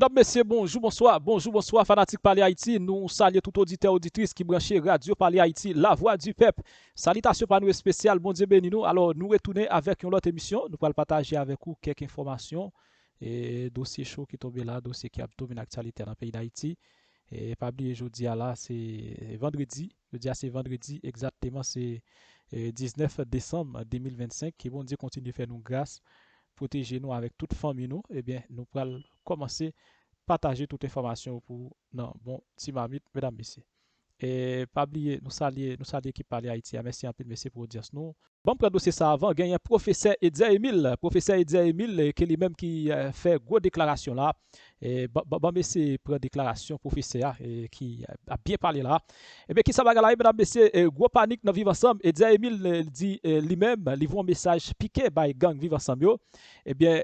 Mesdames, messieurs, bonjour, bonsoir, fanatique Parler Haïti. Nous saluons tout auditeur, auditrice qui branche Radio Parler Haïti, la voix du peuple. Salutations par nous spéciales, bon Dieu béni nous. Alors, nous retournons avec une autre émission. Nous allons partager avec vous quelques informations et dossiers chauds qui tombent là, dossiers qui ont tombé l'actualité dans le pays d'Haïti. Et pas oublier, jeudi là, c'est vendredi. Jeudi c'est vendredi, exactement, c'est 19 décembre 2025. Qui bon Dieu continue de faire nous grâce. Protéger nous avec toute famille nous, eh bien, nous allons commencer à partager toute information pour non, bon, Timamite, mesdames, messieurs. Et pas oublier, nous saluer qui parle Haïti. Merci un peu, merci pour dire nous. Bon, pour dossier ça avant, il y a un professeur Edza Emile, qui lui-même qui fait gros déclaration là. Et bon, messieurs, prend déclaration professeur qui a bien parlé là. Et bien, qui ça va là, mesdames, messieurs, gros panique dans vivre ensemble. Edza Emile dit lui-même, il voit un message piqué par gang vivre ensemble. Eh bien,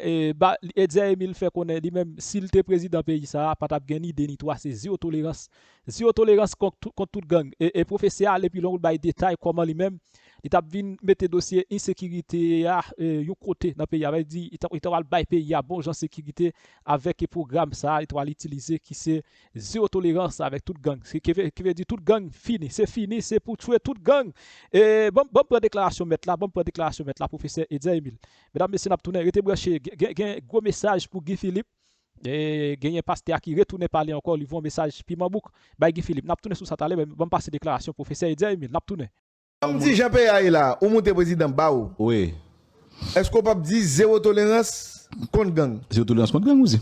Edza Emile fait connaître lui-même, s'il était président pays, ça pas de gagner ni toi, c'est zéro tolérance contre toute gang. Et professeur, et puis l'on va détail comment lui-même, il a vu mettre dossier insécurité à un côté dans le pays. Il a dit, il va le pays à bon genre sécurité avec le programme ça, il va l'utiliser qui c'est zéro tolérance avec toute gang. Ce qui veut dire toute gang fini, c'est pour tuer toute gang. Et bon déclaration mettre là, professeur Edza Emile. Mesdames, messieurs, nous avons été branché, un gros message pour Guy Philippe. Et gagné pasteur qui retourne parler encore, il voit un message puis Mabouk by Guy Philippe. N'a tourné sur ça talé, bon passer déclaration professeur Edza Emile, n'a tourné. Comme dit Jean-Pierre là, ou monte président Bao. Oui. Est-ce qu'on peut dire zéro tolérance contre gang? Zéro tolérance contre gang aussi.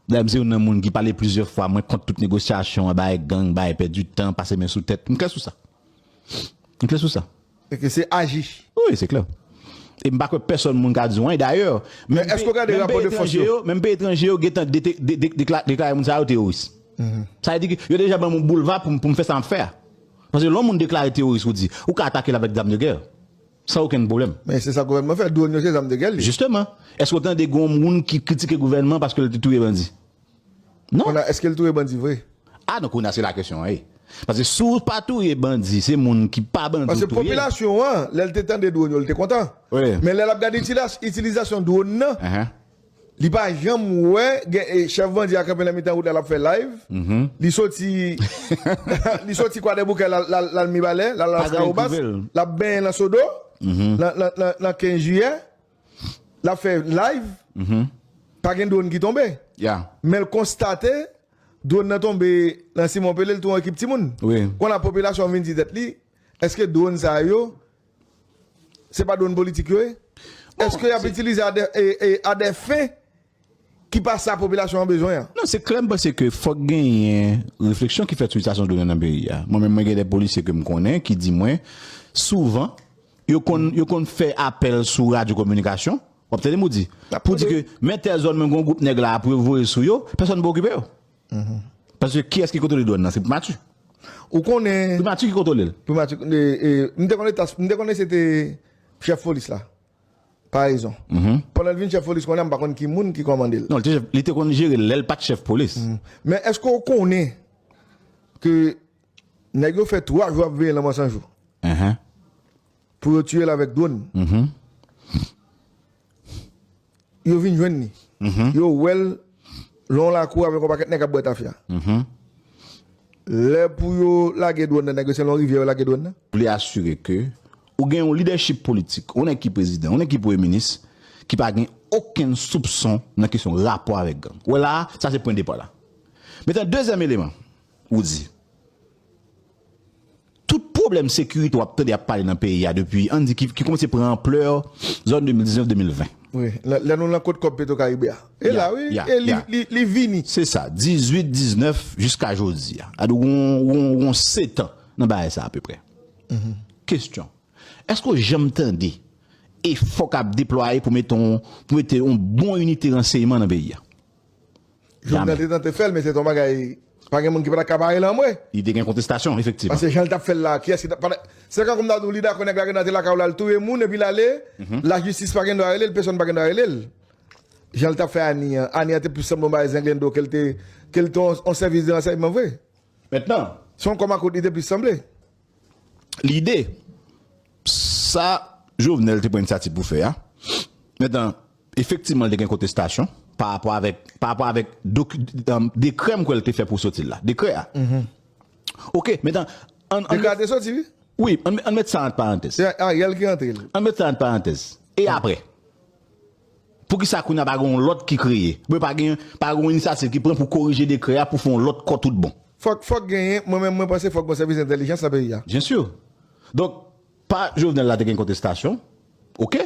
Là, c'est un monde qui parlait plusieurs fois, moi contre toute négociation, bah gang, bah perdre du temps, passer main sous tête. M'clair sous ça. M'clair sous ça. Et que c'est agi. Oui, c'est clair. Et m'pas que personne moun ka dit d'ailleurs, mais est-ce qu'on a des rapports de force? Même pays étranger qui ont déclaré moun ça terroriste. Ça veut dire que yo déjà ban mon boulevard pour me faire ça me faire. Parce que l'homme déclaré terroriste ou dit ou ka attaquer avec des armes de guerre. Sans aucun problème. Mais c'est ça le gouvernement fait douane ces armes de guerre. Justement, est-ce qu'on a des gros moun qui critiquent le gouvernement parce que le tout est bandit? Non. Est-ce que le tout est bandit vrai? Ah donc on a c'est la question Parce que sous partout est bandit, c'est moun qui pas bandit. Parce que population elle t'étend des douane, elle était content. Oui. Mais elle a regardé l'utilisation douane li pas jamais ouais chef bandit a campé la mi-temps où elle a fait live. Li sorti quoi des bouquets la mi balai, la caobas, la ben la sodo, la 15 juillet, la fait live. Pas gen douane qui tombe. Mais elle constatait douane n'a tombé dans Simon Pelé tout équipe Timoun. Oui. Quand la population vient dire li, est-ce que douane ça yo c'est pas douane politique yo? Est-ce qu'il y a utilisé à des fins qui passent à la population en besoin? Non, c'est clair parce que faut gagner une réflexion qui fait sur l'utilisation de dans le pays. Moi-même, j'ai des policiers que je connais qui disent moi, souvent, ils ont fait appel sur radio communication. Peut-être me dit pour dire que mettez zone même un groupe nègre là pour voir sur yo, personne ne peut occuper. Parce que qui est-ce qui contrôle les douanes? C'est Mathieu. Ou connaît Mathieu qui contrôle. Mathieu, nous connaît c'était chef police là. Par exemple. Pendant le chef police, on a pas qui moun qui commande. Non, il était qu'on gère l'aile pas de chef police. Mais est-ce qu'on connaît que nègre fait 3 jours avec le 100 jours pour tuer avec douane? Yo vinn joindre ni. Yo well long la cour avec un paquet nègre boîte à fia. Le pour yo la douane nègre c'est long rivière la douane. Pour les assurer que ou gagne un leadership politique, on est qui président, on est qui premier ministre, qui pas gagne aucun soupçon dans la question rapport avec gang. Voilà, ça c'est point de départ là. Maintenant, deuxième élément, ou dit, tout problème sécurité ou peut-être parler dans le pays depuis, on dit qui commence à prendre ampleur, zone 2019-2020. Oui, là nous la côte Péto Caribéa. Et là oui, les vini. C'est ça, 18-19 jusqu'à aujourd'hui. Donc on 7 ans dans ça à peu près. Question. Est-ce que j'entendais et faut qu'on déploie pour mettre une bonne unité de renseignement dans le pays? Je vais te faire, mais c'est ton bagage. Pas de monde qui va cabaret là, moi. Il y a une contestation, effectivement. Parce que Jean t'a fait là, qui est-ce que c'est quand comme dans leader qu'on est dans la caola, tout le monde et puis l'aller, la justice pas gagne aller, personne pas gagne aller. Jean t'a fait Annie était plus simple dans les Anglais qu'elle ton service de renseignement vrai. Maintenant, son comme à côté était plus semblé. L'idée ça Jovenel te prend une initiative pour faire. Maintenant, effectivement, il y a une contestation par rapport avec des crèmes qu'elle a fait pour sortir là. Des crèmes. OK, maintenant. Des crèmes sorti? Oui, on met ça en parenthèse. Ah, il y a qui entre. On met ça en parenthèse. Et après, pour que ça qu'on a pas l'autre qui crée, pas une initiative qui prend pour corriger des crèmes pour faire l'autre corps tout bon. Faut gagner, moi-même, moi, pense faut que mon service d'intelligence à pays. Bien sûr. Donc, pas Jovenel là de une contestation. OK?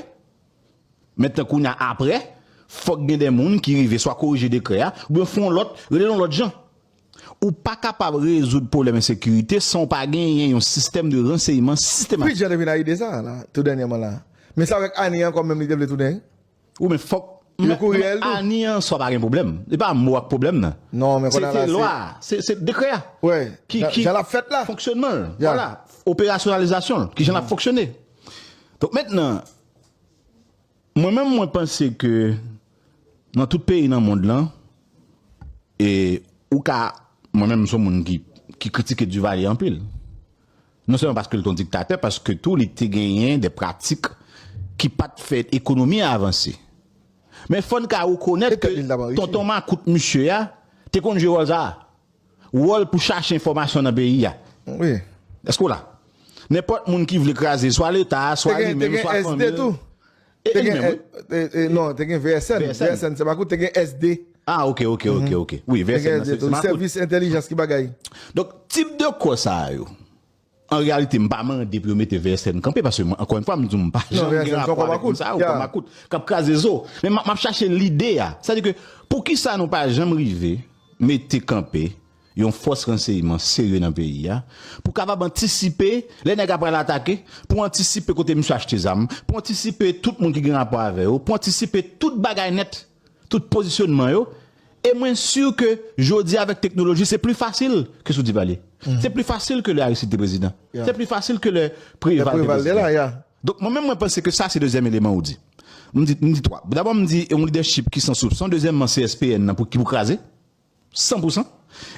Maintenant qu'on a après, faut que des gens qui arrivent soit corriger des créas ou bien font l'autre gens. Ou pas capable de résoudre le problème de sécurité sans pas gagner un système de renseignement systématique. Oui, j'en ai vu l'idée ça là, tout dernièrement là. Mais ça avec Annie quand même il tout dernier. Ou mais faut le courriel Annie soit pas un problème. C'est pas moi problème là. Non, mais c'est la loi, c'est des créas. Ouais. Qui j'en a fait là. Fonctionnement. Voilà, opérationnalisation qui j'en a fonctionné. Donc maintenant moi-même, moi, pense que dans tout pays dans le monde là, et moi-même, je suis un qui critique du Valier en pile. Non seulement parce que le ton dictateur, parce que tous les gagnants des pratiques qui pas fait économie à avancer. Mais il faut reconnaître que tonton Macoute, monsieur, tu es qu'on joue ça. Ou pour chercher information dans le pays. Oui. Est-ce que là? N'importe qui qui veut écraser, soit l'État, soit lui-même, soit la famille. Non, t'es un VSN, c'est pas t'es un SD. Ah, ok. Oui, VSN, c'est le service intelligence qui bagaille. Donc, type de quoi ça, en réalité, je ne vais pas demander pour mettre VSN campé parce que, encore une fois, je ne dis pas, mais je cherche l'idée. C'est-à-dire que, pour qui ça nous pas jamais arrivé, mettre campé, il y a une force renseignement sérieux dans le pays, pour capable anticiper les nègres après l'attaquer, pour anticiper côté monsieur acheter des armes, pour anticiper tout le monde qui gagne rapport avec eux, pour anticiper toute bagaille net, tout positionnement yo. Et moi sûr que jodi avec technologie c'est plus facile que sous Duvalier. C'est plus facile que le Aristide président. C'est plus facile que le Préval. Donc moi-même moi pense que ça c'est deuxième élément ou dit. Me dit trois. D'abord me dit un leadership qui sans soupçon, deuxièmement CSPN pour qui vous craser 100%.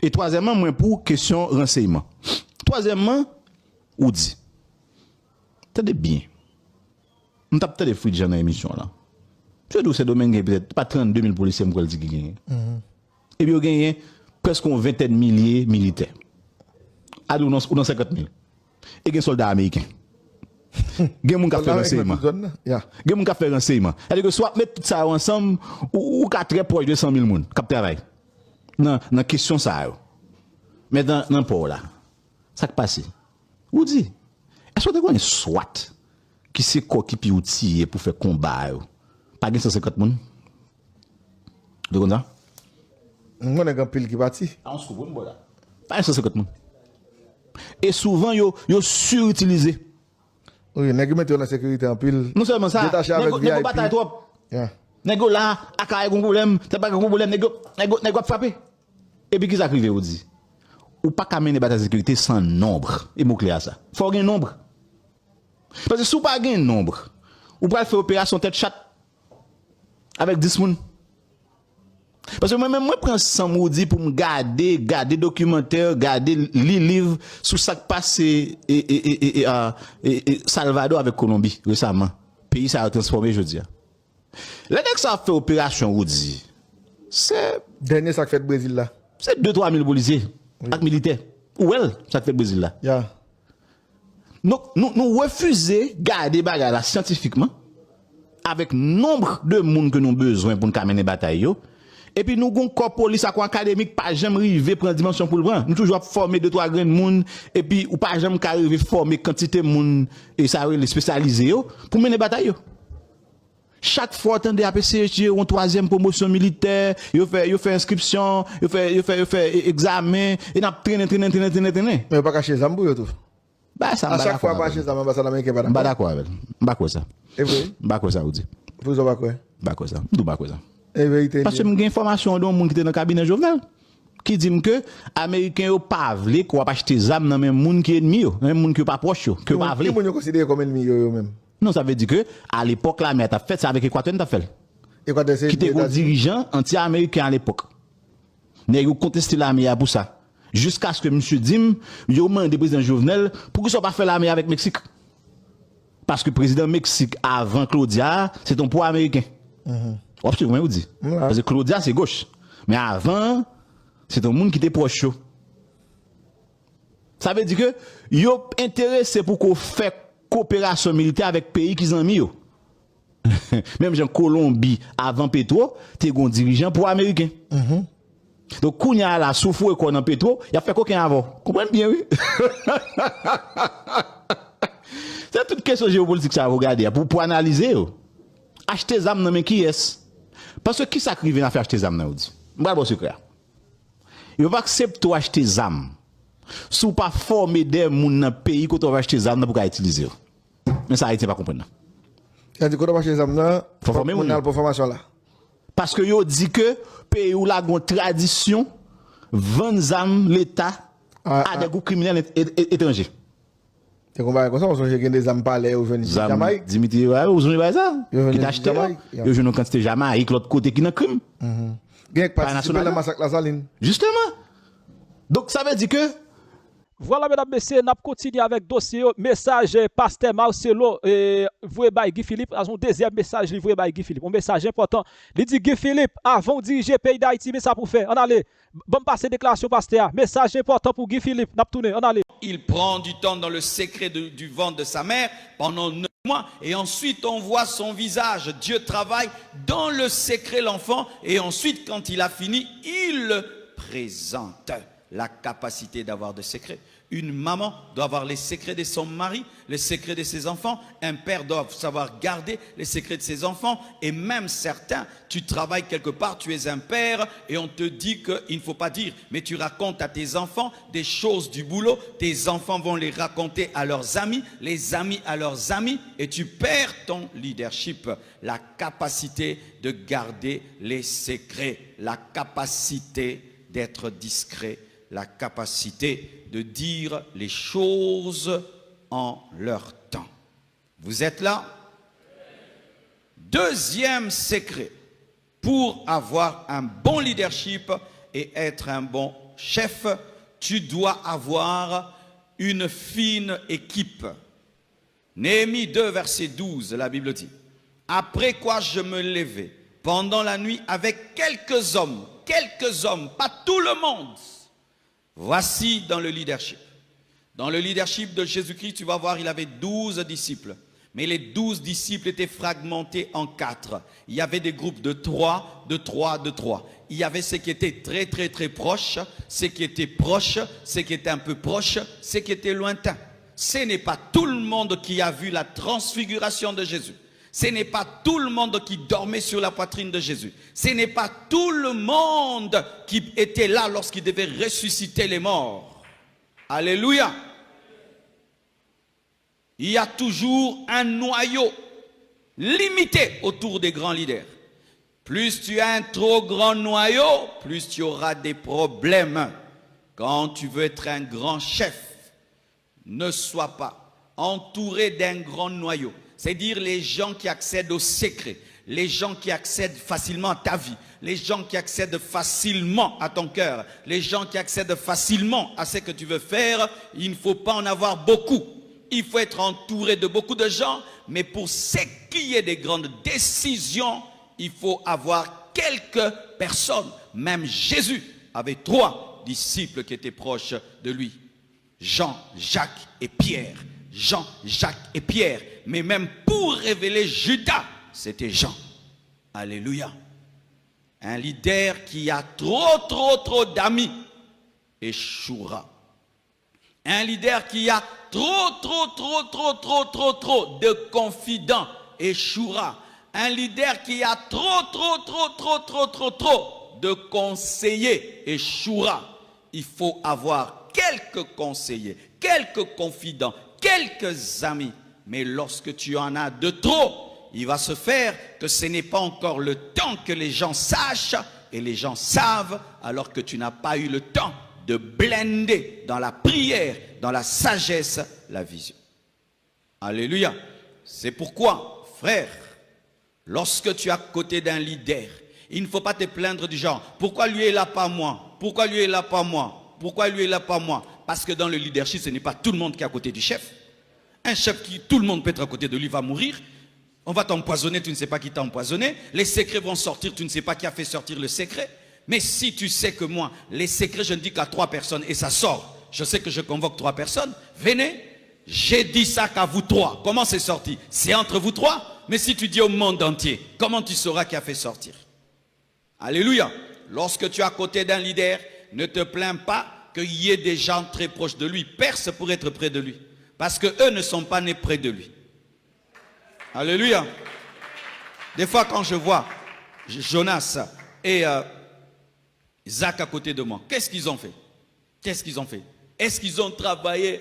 Et troisièmement, moi, pour question renseignement. Troisièmement, ou dit. Tenez bien. On tape des fruits dans l'émission là. Je dis que ce domaine peut-être pas 32 000 policiers qui dit qu'il gagne. Et puis, il y a presque une vingtaine de milliers militaires. Ou dans 50 000. Et il y a des soldats américains. Il y a des gens qui font renseignement. Il y a des gens qui font renseignement. C'est-à-dire que soit mettre tout ça ensemble, ou qu'à très proche de 100 000 personnes qui travaillent. Dans la question ça. Mais dans le port là, ça qui passe. Vous dites, est-ce que vous avez un SWAT qui sait quoi qui peut outiller pour faire combat? Pas de 150 personnes? Vous comprenez ça? On a un pile qui parti. On se couvre là. Pas de 150 personnes. Et souvent, ils surutilisé. Oui, les gens mettent la sécurité en pile. Non seulement ça, ils bataille trop. Nego là, a un problème, t'as pas un problème, nego frapper. Et puis, qui s'arrive, vous dit? Ou pas qu'à mener bataille de sécurité sans nombre. Et mot clair ça. Faut gagner nombre. Parce que si vous pas gagner nombre, vous pouvez faire opération tête chatte avec 10 personnes. Parce que moi-même, moi, prends 100 moudi pour me garder documentaire, garder les livres sur ça qui passe et Salvador avec Colombie récemment. Pays ça a transformé, je dis. Là, dès que ça a fait opération, vous dit, c'est. Dernier ça fait le Brésil là. C'est 2-3 000 policiers, avec militaires. Ou elle, ça fait le Brésil là. Yeah. Donc, nous refusons de garder bagarre là scientifiquement, avec nombre de monde que nous avons besoin pour nous mener la bataille. Et puis, nous avons un corps police académique, pas jamais arrivé prendre dimension pour le prendre. Nous toujours former 2-3 grains de monde, et puis, ou pas jamais arriver former quantité de monde, et ça les spécialiser pour mener la bataille. Chaque fois, attendez à PCHG, une troisième promotion militaire, il fait inscription, il fait examen, et n'a traîné. Mais pas cacher Zambou tout. Bah, ça à chaque fois, pas cacher Zambou, ambassade américaine, pas d'accord. Pas d'accord avec. Pas quoi ça. Et oui. Pas quoi ça, vous dites. Vous avez pas quoi? Pas quoi ça. D'où pas quoi ça. Et vérité. Parce que j'ai information d'un monde qui était dans le cabinet Jovenel, qui dit que Américains n'ont pas voulu qu'on va acheter des armes dans le même monde qui est ennemi, dans le même monde qui n'est pas proche, que pas voulu. Qui vous considérez comme ennemi eux-mêmes? Non, ça veut dire que à l'époque, la mère a fait ça avec Équateur, t'as fait. Équateur, c'est qui était un dirigeant anti-américain à l'époque. Ils ont contesté l'armée pour ça. Jusqu'à ce que M. Dim, il a demandé au président Jovenel pour qu'il ne soit pas fait l'armée avec Mexique. Parce que le président Mexique, avant Claudia, c'est un poids américain. Absolument, vous dit. Parce que Claudia, c'est gauche. Mais avant, c'est un monde qui était proche chaud. Ça veut dire que, yo intéressé pour qu'on fait coopération militaire avec pays qui sont mis. Même en Colombie, avant Petro, t'es un dirigeant pour Américain. Donc, quand il y a la souffle qu'on a Petro, il a fait qu'aucun avant. Comprenez bien, oui? C'est toute question géopolitique ça à regarder pour analyser. Acheter des armes, mais qui est-ce? Parce que qui s'acrive à faire acheter des armes? Je vais vous secret. Il ne va pas accepter d'acheter des armes. Si vous ne pas former des gens dans le pays quand on va acheter des armes pour utiliser. Mais ça, Haïti ne pas comprendre. Quand on va acheter des armes, il faut former pour formation là. Parce que yo dit que pays où la tradition vendre armes l'État à des groupes criminels étrangers. C'est qu'on va comme ça, on a des armes palais ou venir de Jamaïque. Dimitri, ouais, vous avez ça. Qui t'achète là. Yo une quantité Jamaïque l'autre côté qui dans crime. Bien que participer à la massacre la Saline. Justement. Donc ça veut dire que voilà, mesdames, messieurs, nous continuons avec dossier. Message Pasteur Marcelo, voué by Guy Philippe. Un deuxième message livré by Guy Philippe. Un message important. Il dit Guy Philippe, avant de diriger le pays d'Haïti, mais ça pour faire. On allait. Bon, passer déclaration Pasteur. Message important pour Guy Philippe. N'a tourné. On allait. Il prend du temps dans le secret du ventre de sa mère pendant 9 mois. Et ensuite, on voit son visage. Dieu travaille dans le secret l'enfant. Et ensuite, quand il a fini, il présente la capacité d'avoir des secrets. Une maman doit avoir les secrets de son mari, les secrets de ses enfants. Un père doit savoir garder les secrets de ses enfants. Et même certains, tu travailles quelque part, tu es un père et on te dit qu'il ne faut pas dire. Mais tu racontes à tes enfants des choses du boulot. Tes enfants vont les raconter à leurs amis, les amis à leurs amis. Et tu perds ton leadership. La capacité de garder les secrets. La capacité d'être discret. La capacité de dire les choses en leur temps. Vous êtes là? Deuxième secret, pour avoir un bon leadership et être un bon chef, tu dois avoir une fine équipe. Néhémie 2, verset 12, la Bible dit, « Après quoi je me levai pendant la nuit avec quelques hommes, pas tout le monde. » Voici dans le leadership. Dans le leadership de Jésus-Christ, tu vas voir, il avait 12 disciples. Mais les 12 disciples étaient fragmentés en 4. Il y avait des groupes de 3, de 3, de 3. Il y avait ceux qui étaient très, très, très proches, ceux qui étaient proches, ceux qui étaient un peu proches, ceux qui étaient lointains. Ce n'est pas tout le monde qui a vu la transfiguration de Jésus. Ce n'est pas tout le monde qui dormait sur la poitrine de Jésus. Ce n'est pas tout le monde qui était là lorsqu'il devait ressusciter les morts. Alléluia. Il y a toujours un noyau limité autour des grands leaders. Plus tu as un trop grand noyau, plus tu auras des problèmes. Quand tu veux être un grand chef, ne sois pas entouré d'un grand noyau. C'est-à-dire les gens qui accèdent au secret, les gens qui accèdent facilement à ta vie, les gens qui accèdent facilement à ton cœur, les gens qui accèdent facilement à ce que tu veux faire. Il ne faut pas en avoir beaucoup. Il faut être entouré de beaucoup de gens, mais pour ce qui est des grandes décisions, il faut avoir quelques personnes. Même Jésus avait 3 disciples qui étaient proches de lui. Jean, Jacques et Pierre. Jean, Jacques et Pierre. Mais même pour révéler Judas, c'était Jean. Alléluia. Un leader qui a trop d'amis échouera. Un leader qui a trop de confidents échouera. Un leader qui a trop de conseillers échouera. Il faut avoir quelques conseillers, quelques confidents, quelques amis. Mais lorsque tu en as de trop, il va se faire que ce n'est pas encore le temps que les gens sachent et les gens savent alors que tu n'as pas eu le temps de blender dans la prière, dans la sagesse, la vision. Alléluia. C'est pourquoi, frère, lorsque tu es à côté d'un leader, il ne faut pas te plaindre du genre, pourquoi lui est là pas moi? Pourquoi lui est là pas moi? Pourquoi lui est là pas moi? Parce que dans le leadership, ce n'est pas tout le monde qui est à côté du chef. Un chef qui, tout le monde peut être à côté de lui, va mourir. On va t'empoisonner, tu ne sais pas qui t'a empoisonné. Les secrets vont sortir, tu ne sais pas qui a fait sortir le secret. Mais si tu sais que moi, les secrets, je ne dis qu'à 3 personnes et ça sort. Je sais que je convoque 3 personnes. Venez, j'ai dit ça qu'à vous 3. Comment c'est sorti? C'est entre vous 3. Mais si tu dis au monde entier, comment tu sauras qui a fait sortir? Alléluia. Lorsque tu es à côté d'un leader, ne te plains pas qu'il y ait des gens très proches de lui. Perce pour être près de lui. Parce qu'eux ne sont pas nés près de lui. Alléluia. Des fois quand je vois Jonas et Zach à côté de moi, qu'est-ce qu'ils ont fait? Qu'est-ce qu'ils ont fait? Est-ce qu'ils ont travaillé?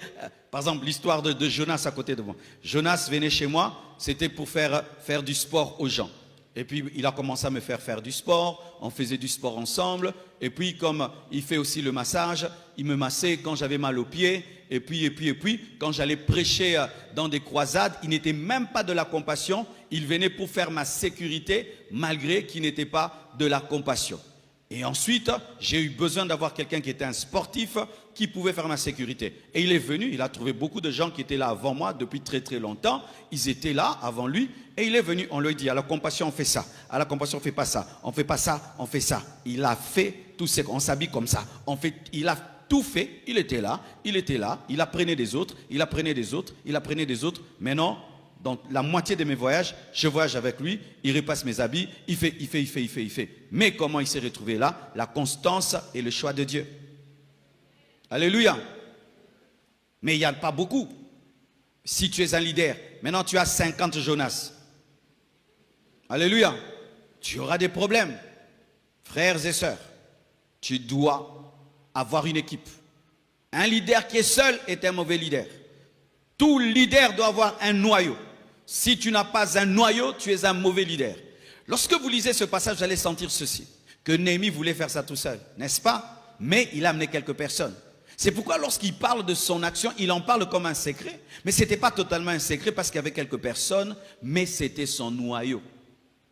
Par exemple, l'histoire de Jonas à côté de moi. Jonas venait chez moi, c'était pour faire du sport aux gens. Et puis, il a commencé à me faire du sport. On faisait du sport ensemble. Et puis, comme il fait aussi le massage, il me massait quand j'avais mal aux pieds. Et puis, quand j'allais prêcher dans des croisades, il n'était même pas de la compassion. Il venait pour faire ma sécurité, malgré qu'il n'était pas de la compassion. Et ensuite, j'ai eu besoin d'avoir quelqu'un qui était un sportif, qui pouvait faire ma sécurité. Et il est venu, il a trouvé beaucoup de gens qui étaient là avant moi depuis très très longtemps. Ils étaient là avant lui. Et il est venu, on lui dit, à la compassion on fait ça, à la compassion on fait pas ça, on fait pas ça, on fait ça. Il a fait tout ce qu'on s'habille comme ça. Il a tout fait, il était là, il apprenait des autres, il apprenait des autres, il apprenait des autres. Maintenant, dans la moitié de mes voyages, je voyage avec lui, il repasse mes habits, il fait. Mais comment il s'est retrouvé là? La constance et le choix de Dieu. Alléluia. Mais il n'y a pas beaucoup. Si tu es un leader, maintenant tu as 50 Jonas. Alléluia. Tu auras des problèmes. Frères et sœurs, tu dois avoir une équipe. Un leader qui est seul est un mauvais leader. Tout leader doit avoir un noyau. Si tu n'as pas un noyau, tu es un mauvais leader. Lorsque vous lisez ce passage, vous allez sentir ceci. Que Néhémie voulait faire ça tout seul, n'est-ce pas? Mais il a amené quelques personnes. C'est pourquoi lorsqu'il parle de son action, il en parle comme un secret. Mais ce n'était pas totalement un secret parce qu'il y avait quelques personnes, mais c'était son noyau.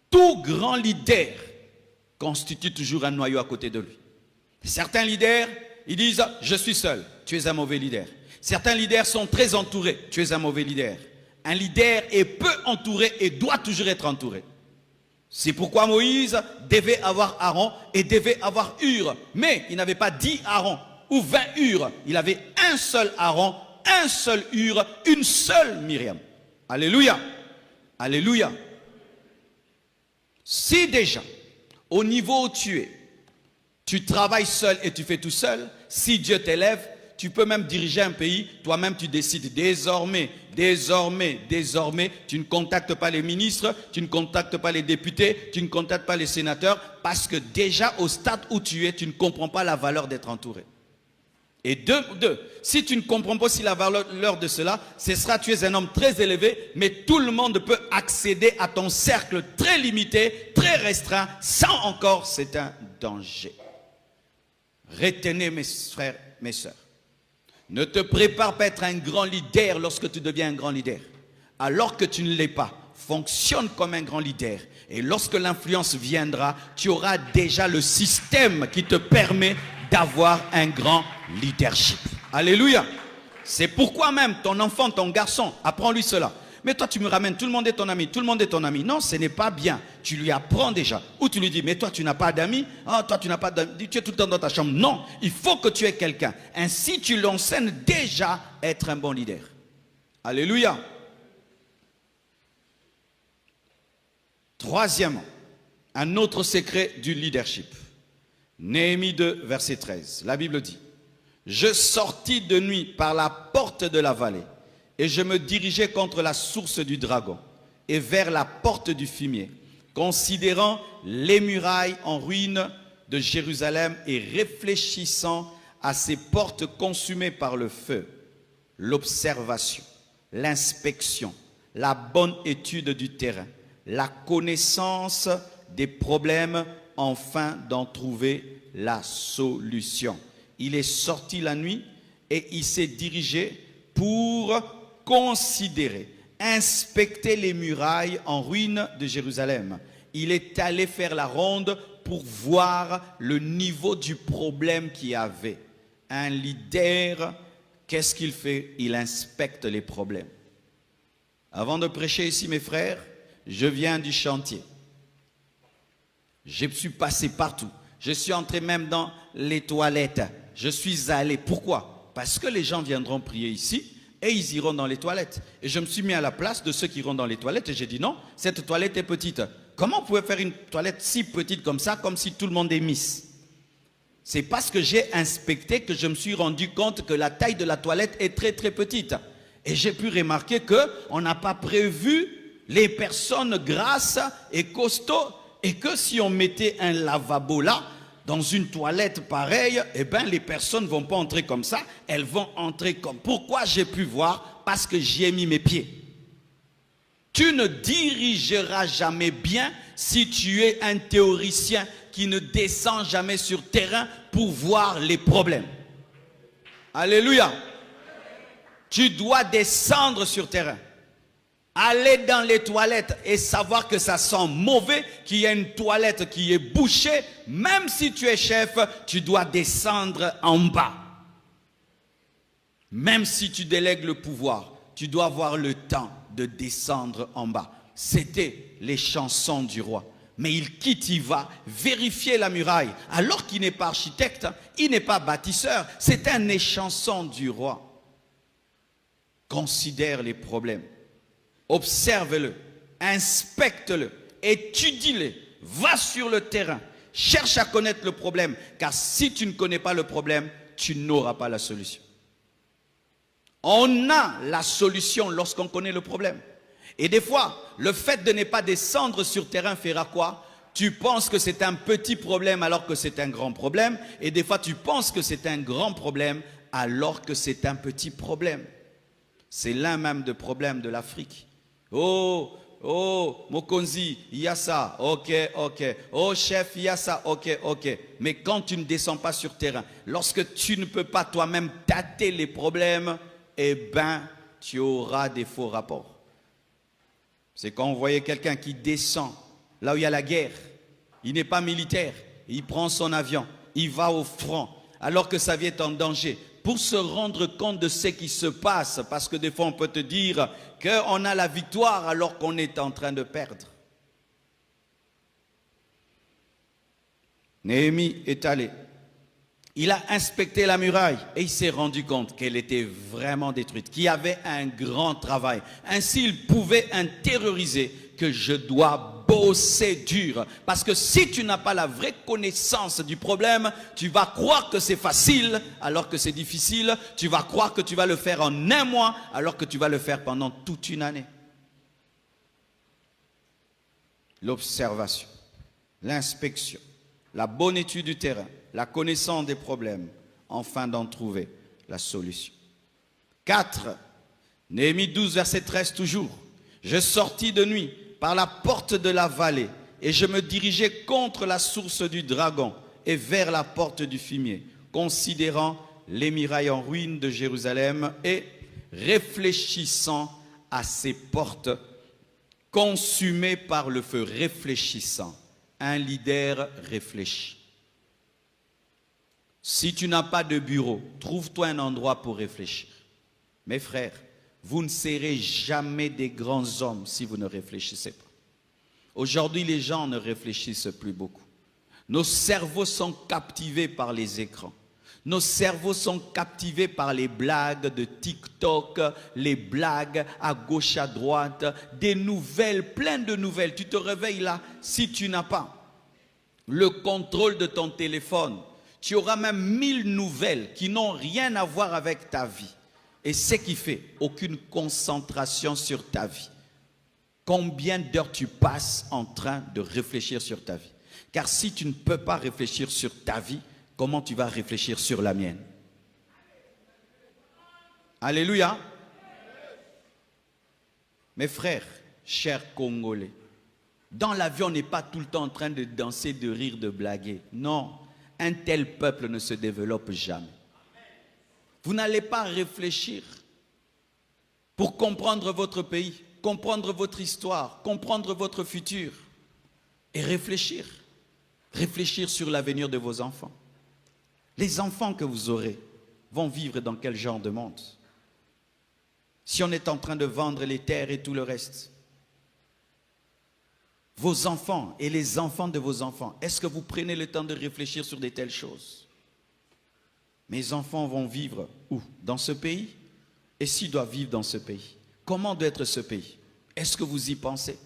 Tout grand leader constitue toujours un noyau à côté de lui. Certains leaders, ils disent « je suis seul », tu es un mauvais leader. Certains leaders sont très entourés, tu es un mauvais leader. Un leader est peu entouré et doit toujours être entouré. C'est pourquoi Moïse devait avoir Aaron et devait avoir Hur. Mais il n'avait pas 10 Aaron ou 20 Hur. Il avait un seul Aaron, un seul Hur, une seule Myriam. Alléluia. Alléluia. Si déjà, au niveau où tu es, tu travailles seul et tu fais tout seul, si Dieu t'élève, tu peux même diriger un pays, toi-même tu décides désormais, tu ne contactes pas les ministres, tu ne contactes pas les députés, tu ne contactes pas les sénateurs, parce que déjà au stade où tu es, tu ne comprends pas la valeur d'être entouré. Et deux, si tu ne comprends pas aussi la valeur de cela, ce sera tu es un homme très élevé, mais tout le monde peut accéder à ton cercle très limité, très restreint, sans encore, c'est un danger. Retenez mes frères, mes sœurs. Ne te prépare pas à être un grand leader lorsque tu deviens un grand leader. Alors que tu ne l'es pas, fonctionne comme un grand leader. Et lorsque l'influence viendra, tu auras déjà le système qui te permet d'avoir un grand leadership. Alléluia. C'est pourquoi même ton enfant, ton garçon, apprends-lui cela. Mais toi tu me ramènes, tout le monde est ton ami, tout le monde est ton ami. Non, ce n'est pas bien. Tu lui apprends déjà. Ou tu lui dis, mais toi tu n'as pas d'amis. Ah, toi tu n'as pas d'amis. Tu es tout le temps dans ta chambre. Non, il faut que tu aies quelqu'un. Ainsi tu l'enseignes déjà à être un bon leader. Alléluia. Troisièmement, un autre secret du leadership. Néhémie 2, verset 13. La Bible dit, « Je sortis de nuit par la porte de la vallée, et je me dirigeais contre la source du dragon et vers la porte du fumier, considérant les murailles en ruine de Jérusalem et réfléchissant à ces portes consumées par le feu. L'observation, l'inspection, la bonne étude du terrain, la connaissance des problèmes, afin d'en trouver la solution. Il est sorti la nuit et il s'est dirigé pour considérer, inspecter les murailles en ruine de Jérusalem. Il est allé faire la ronde pour voir le niveau du problème qu'il y avait. Un leader, qu'est-ce qu'il fait? Il inspecte les problèmes. Avant de prêcher ici, mes frères, Je viens du chantier. Je suis passé partout. Je suis entré même dans les toilettes. Je suis allé. Pourquoi? Parce que les gens viendront prier ici et ils iront dans les toilettes. Et je me suis mis à la place de ceux qui iront dans les toilettes et j'ai dit non, cette toilette est petite. Comment vous pouvez faire une toilette si petite comme ça, comme si tout le monde est Miss? C'est parce que j'ai inspecté que je me suis rendu compte que la taille de la toilette est très très petite. Et j'ai pu remarquer qu'on n'a pas prévu les personnes grasses et costauds et que si on mettait un lavabo là, dans une toilette pareille, eh bien les personnes ne vont pas entrer comme ça, elles vont entrer comme... Pourquoi j'ai pu voir? Parce que j'y ai mis mes pieds. Tu ne dirigeras jamais bien si tu es un théoricien qui ne descend jamais sur terrain pour voir les problèmes. Alléluia. Tu dois descendre sur terrain. Aller dans les toilettes et savoir que ça sent mauvais, qu'il y a une toilette qui est bouchée, même si tu es chef, tu dois descendre en bas. Même si tu délègues le pouvoir, tu dois avoir le temps de descendre en bas. C'était les chansons du roi. Mais il quitte, il va vérifier la muraille. Alors qu'il n'est pas architecte, il n'est pas bâtisseur, c'est un échanson du roi. Considère les problèmes. Observe-le, inspecte-le, étudie-le, va sur le terrain, cherche à connaître le problème, car si tu ne connais pas le problème, tu n'auras pas la solution. On a la solution lorsqu'on connaît le problème. Et des fois, le fait de ne pas descendre sur terrain fera quoi? Tu penses que c'est un petit problème alors que c'est un grand problème, et des fois tu penses que c'est un grand problème alors que c'est un petit problème. C'est l'un même des problèmes de l'Afrique. Oh, Mokonzi, il y a ça, ok. Oh, chef, il y a ça, ok. Mais quand tu ne descends pas sur terrain, lorsque tu ne peux pas toi-même tâter les problèmes, eh bien, tu auras des faux rapports. C'est quand vous voyez quelqu'un qui descend, là où il y a la guerre, il n'est pas militaire, il prend son avion, il va au front, alors que sa vie est en danger, pour se rendre compte de ce qui se passe, parce que des fois on peut te dire qu'on a la victoire alors qu'on est en train de perdre. Néhémie est allé. Il a inspecté la muraille et il s'est rendu compte qu'elle était vraiment détruite, qu'il y avait un grand travail. Ainsi, il pouvait intérioriser que je dois bosser dur. Parce que si tu n'as pas la vraie connaissance du problème, tu vas croire que c'est facile alors que c'est difficile. Tu vas croire que tu vas le faire en un mois alors que tu vas le faire pendant toute une année. L'observation, l'inspection, la bonne étude du terrain, la connaissance des problèmes, afin d'en trouver la solution. 4. Néhémie 12, verset 13 toujours. Je sortis de nuit par la porte de la vallée et je me dirigeais contre la source du dragon et vers la porte du fumier, considérant les murailles en ruine de Jérusalem et réfléchissant à ces portes consumées par le feu. Réfléchissant. Un leader réfléchit. Si tu n'as pas de bureau, trouve-toi un endroit pour réfléchir. Mes frères, vous ne serez jamais des grands hommes si vous ne réfléchissez pas. Aujourd'hui, les gens ne réfléchissent plus beaucoup. Nos cerveaux sont captivés par les écrans. Nos cerveaux sont captivés par les blagues de TikTok, les blagues à gauche, à droite, des nouvelles, plein de nouvelles. Tu te réveilles là, si tu n'as pas le contrôle de ton téléphone, tu auras même 1000 nouvelles qui n'ont rien à voir avec ta vie. Et ce qui fait aucune concentration sur ta vie. Combien d'heures tu passes en train de réfléchir sur ta vie? Car si tu ne peux pas réfléchir sur ta vie, comment tu vas réfléchir sur la mienne? Alléluia. Mes frères, chers Congolais, dans l'avion, on n'est pas tout le temps en train de danser, de rire, de blaguer. Non, un tel peuple ne se développe jamais. Vous n'allez pas réfléchir pour comprendre votre pays, comprendre votre histoire, comprendre votre futur et réfléchir. Réfléchir sur l'avenir de vos enfants. Les enfants que vous aurez vont vivre dans quel genre de monde? Si on est en train de vendre les terres et tout le reste. Vos enfants et les enfants de vos enfants, est-ce que vous prenez le temps de réfléchir sur de telles choses? Mes enfants vont vivre où? Dans ce pays? Et s'ils doivent vivre dans ce pays, comment doit être ce pays? Est-ce que vous y pensez?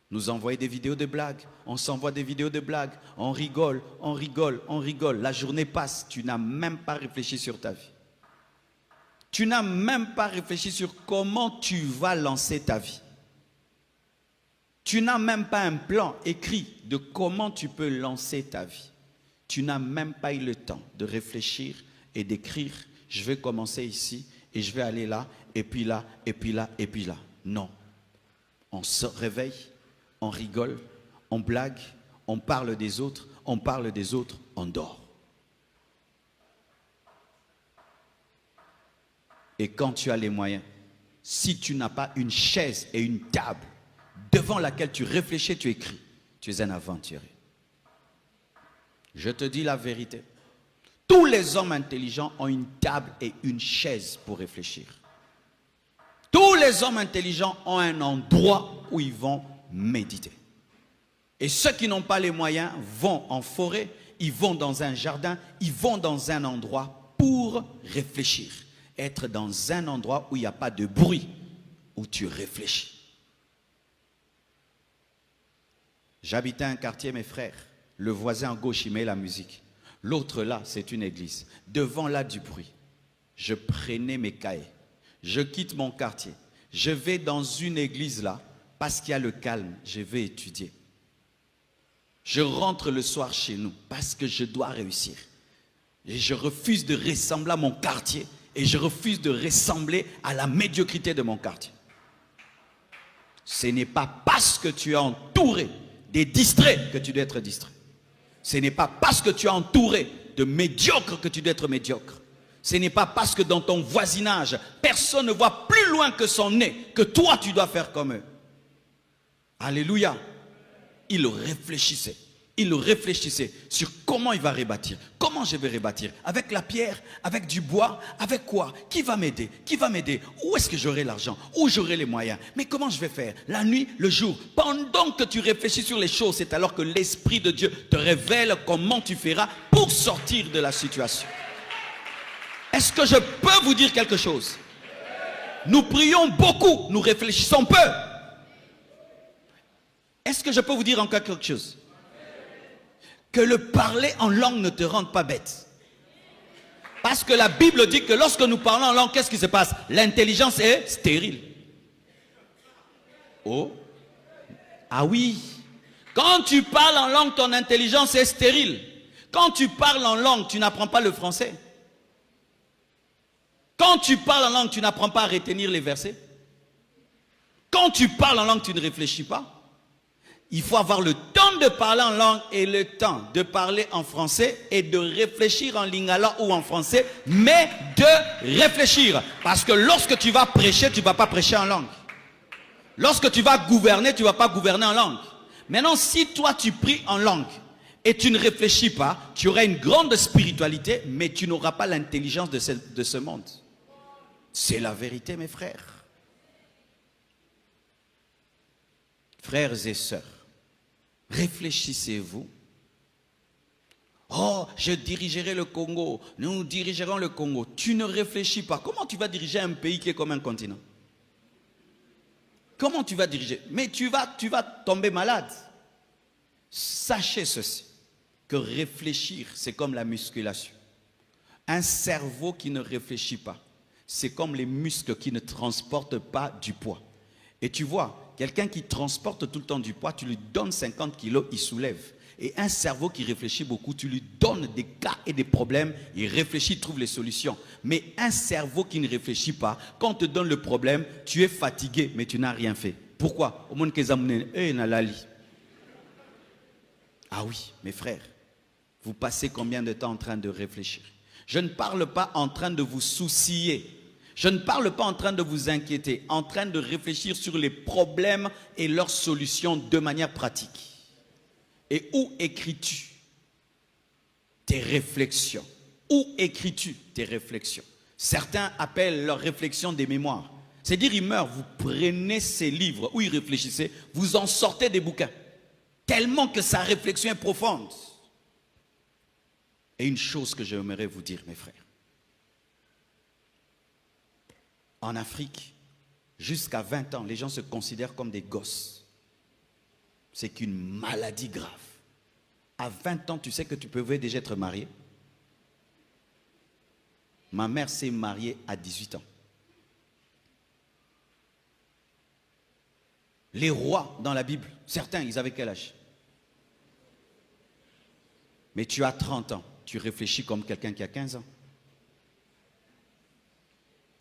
Nous envoyons des vidéos de blagues, on s'envoie des vidéos de blagues, on rigole, on rigole, on rigole. La journée passe, tu n'as même pas réfléchi sur ta vie. Tu n'as même pas réfléchi sur comment tu vas lancer ta vie. Tu n'as même pas un plan écrit de comment tu peux lancer ta vie. Tu n'as même pas eu le temps de réfléchir et d'écrire, je vais commencer ici et je vais aller là, et puis là, et puis là, et puis là. Non. On se réveille, on rigole, on blague, on parle des autres, on dort. Et quand tu as les moyens, si tu n'as pas une chaise et une table devant laquelle tu réfléchis, tu écris, tu es un aventurier. Je te dis la vérité. Tous les hommes intelligents ont une table et une chaise pour réfléchir. Tous les hommes intelligents ont un endroit où ils vont méditer. Et ceux qui n'ont pas les moyens vont en forêt, ils vont dans un jardin, ils vont dans un endroit pour réfléchir. Être dans un endroit où il n'y a pas de bruit, où tu réfléchis. J'habitais un quartier, mes frères. Le voisin à gauche, il met la musique. L'autre là, c'est une église. Devant là, du bruit. Je prenais mes cahiers. Je quitte mon quartier. Je vais dans une église là, parce qu'il y a le calme. Je vais étudier. Je rentre le soir chez nous, parce que je dois réussir. Et je refuse de ressembler à mon quartier. Et je refuse de ressembler à la médiocrité de mon quartier. Ce n'est pas parce que tu es entouré des distraits que tu dois être distrait. Ce n'est pas parce que tu es entouré de médiocres que tu dois être médiocre. Ce n'est pas parce que dans ton voisinage, personne ne voit plus loin que son nez, que toi tu dois faire comme eux. Alléluia. Il réfléchissait. Il réfléchissait sur comment il va rebâtir. Comment je vais rebâtir? Avec la pierre? Avec du bois? Avec quoi? Qui va m'aider? Qui va m'aider? Où est-ce que j'aurai l'argent? Où j'aurai les moyens? Mais comment je vais faire? La nuit, le jour? Pendant que tu réfléchis sur les choses, c'est alors que l'Esprit de Dieu te révèle comment tu feras pour sortir de la situation. Est-ce que je peux vous dire quelque chose? Nous prions beaucoup, nous réfléchissons peu. Est-ce que je peux vous dire encore quelque chose? Que le parler en langue ne te rende pas bête. Parce que la Bible dit que lorsque nous parlons en langue, qu'est-ce qui se passe? L'intelligence est stérile. Oh. Ah oui. Quand tu parles en langue, ton intelligence est stérile. Quand tu parles en langue, tu n'apprends pas le français. Quand tu parles en langue, tu n'apprends pas à retenir les versets. Quand tu parles en langue, tu ne réfléchis pas. Il faut avoir le temps de parler en langue et le temps de parler en français et de réfléchir en lingala ou en français, mais de réfléchir. Parce que lorsque tu vas prêcher, tu ne vas pas prêcher en langue. Lorsque tu vas gouverner, tu ne vas pas gouverner en langue. Maintenant, si toi tu pries en langue et tu ne réfléchis pas, tu auras une grande spiritualité, mais tu n'auras pas l'intelligence de ce monde. C'est la vérité, mes frères. Frères et sœurs, réfléchissez-vous. Oh, je dirigerai le Congo. Nous dirigerons le Congo. Tu ne réfléchis pas. Comment tu vas diriger un pays qui est comme un continent? Comment tu vas diriger? Mais tu vas tomber malade. Sachez ceci, que réfléchir, c'est comme la musculation. Un cerveau qui ne réfléchit pas, c'est comme les muscles qui ne transportent pas du poids. Et tu vois, quelqu'un qui transporte tout le temps du poids, tu lui donnes 50 kilos, il soulève. Et un cerveau qui réfléchit beaucoup, tu lui donnes des cas et des problèmes, il réfléchit, il trouve les solutions. Mais un cerveau qui ne réfléchit pas, quand on te donne le problème, tu es fatigué, mais tu n'as rien fait. Pourquoi? Ah oui, mes frères, vous passez combien de temps en train de réfléchir? Je ne parle pas en train de vous soucier. Je ne parle pas en train de vous inquiéter, en train de réfléchir sur les problèmes et leurs solutions de manière pratique. Et où écris-tu tes réflexions? Où écris-tu tes réflexions? Certains appellent leurs réflexions des mémoires. C'est dire, il meurt, vous prenez ces livres où il réfléchissait, vous en sortez des bouquins. Tellement que sa réflexion est profonde. Et une chose que j'aimerais vous dire, mes frères. En Afrique, jusqu'à 20 ans, les gens se considèrent comme des gosses. C'est qu'une maladie grave. À 20 ans, tu sais que tu pouvais déjà être marié. Ma mère s'est mariée à 18 ans. Les rois dans la Bible, certains, ils avaient quel âge? Mais tu as 30 ans, tu réfléchis comme quelqu'un qui a 15 ans.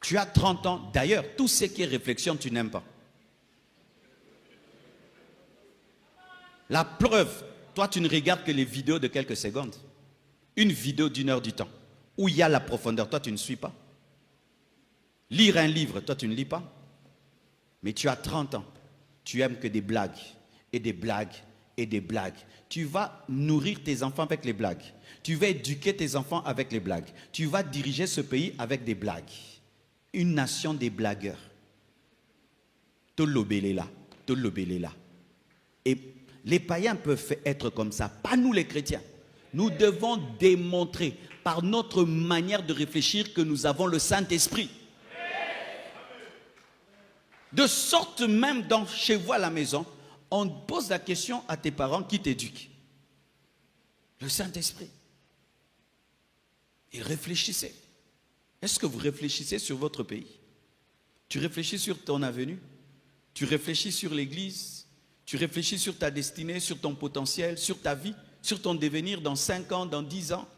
Tu as 30 ans, d'ailleurs, tout ce qui est réflexion, tu n'aimes pas. La preuve, toi, tu ne regardes que les vidéos de quelques secondes. Une vidéo d'1 heure du temps, où il y a la profondeur, toi, tu ne suis pas. Lire un livre, toi, tu ne lis pas. Mais tu as 30 ans, tu aimes que des blagues, et des blagues, et des blagues. Tu vas nourrir tes enfants avec les blagues. Tu vas éduquer tes enfants avec les blagues. Tu vas diriger ce pays avec des blagues. Une nation des blagueurs. Tolobéléla, Tolobéléla. Et les païens peuvent être comme ça, pas nous les chrétiens. Nous devons démontrer par notre manière de réfléchir que nous avons le Saint-Esprit. De sorte même chez vous à la maison, on pose la question à tes parents qui t'éduquent. Le Saint-Esprit. Et réfléchissez. Est-ce que vous réfléchissez sur votre pays? Tu réfléchis sur ton avenir? Tu réfléchis sur l'église? Tu réfléchis sur ta destinée, sur ton potentiel, sur ta vie, sur ton devenir dans 5 ans, dans 10 ans?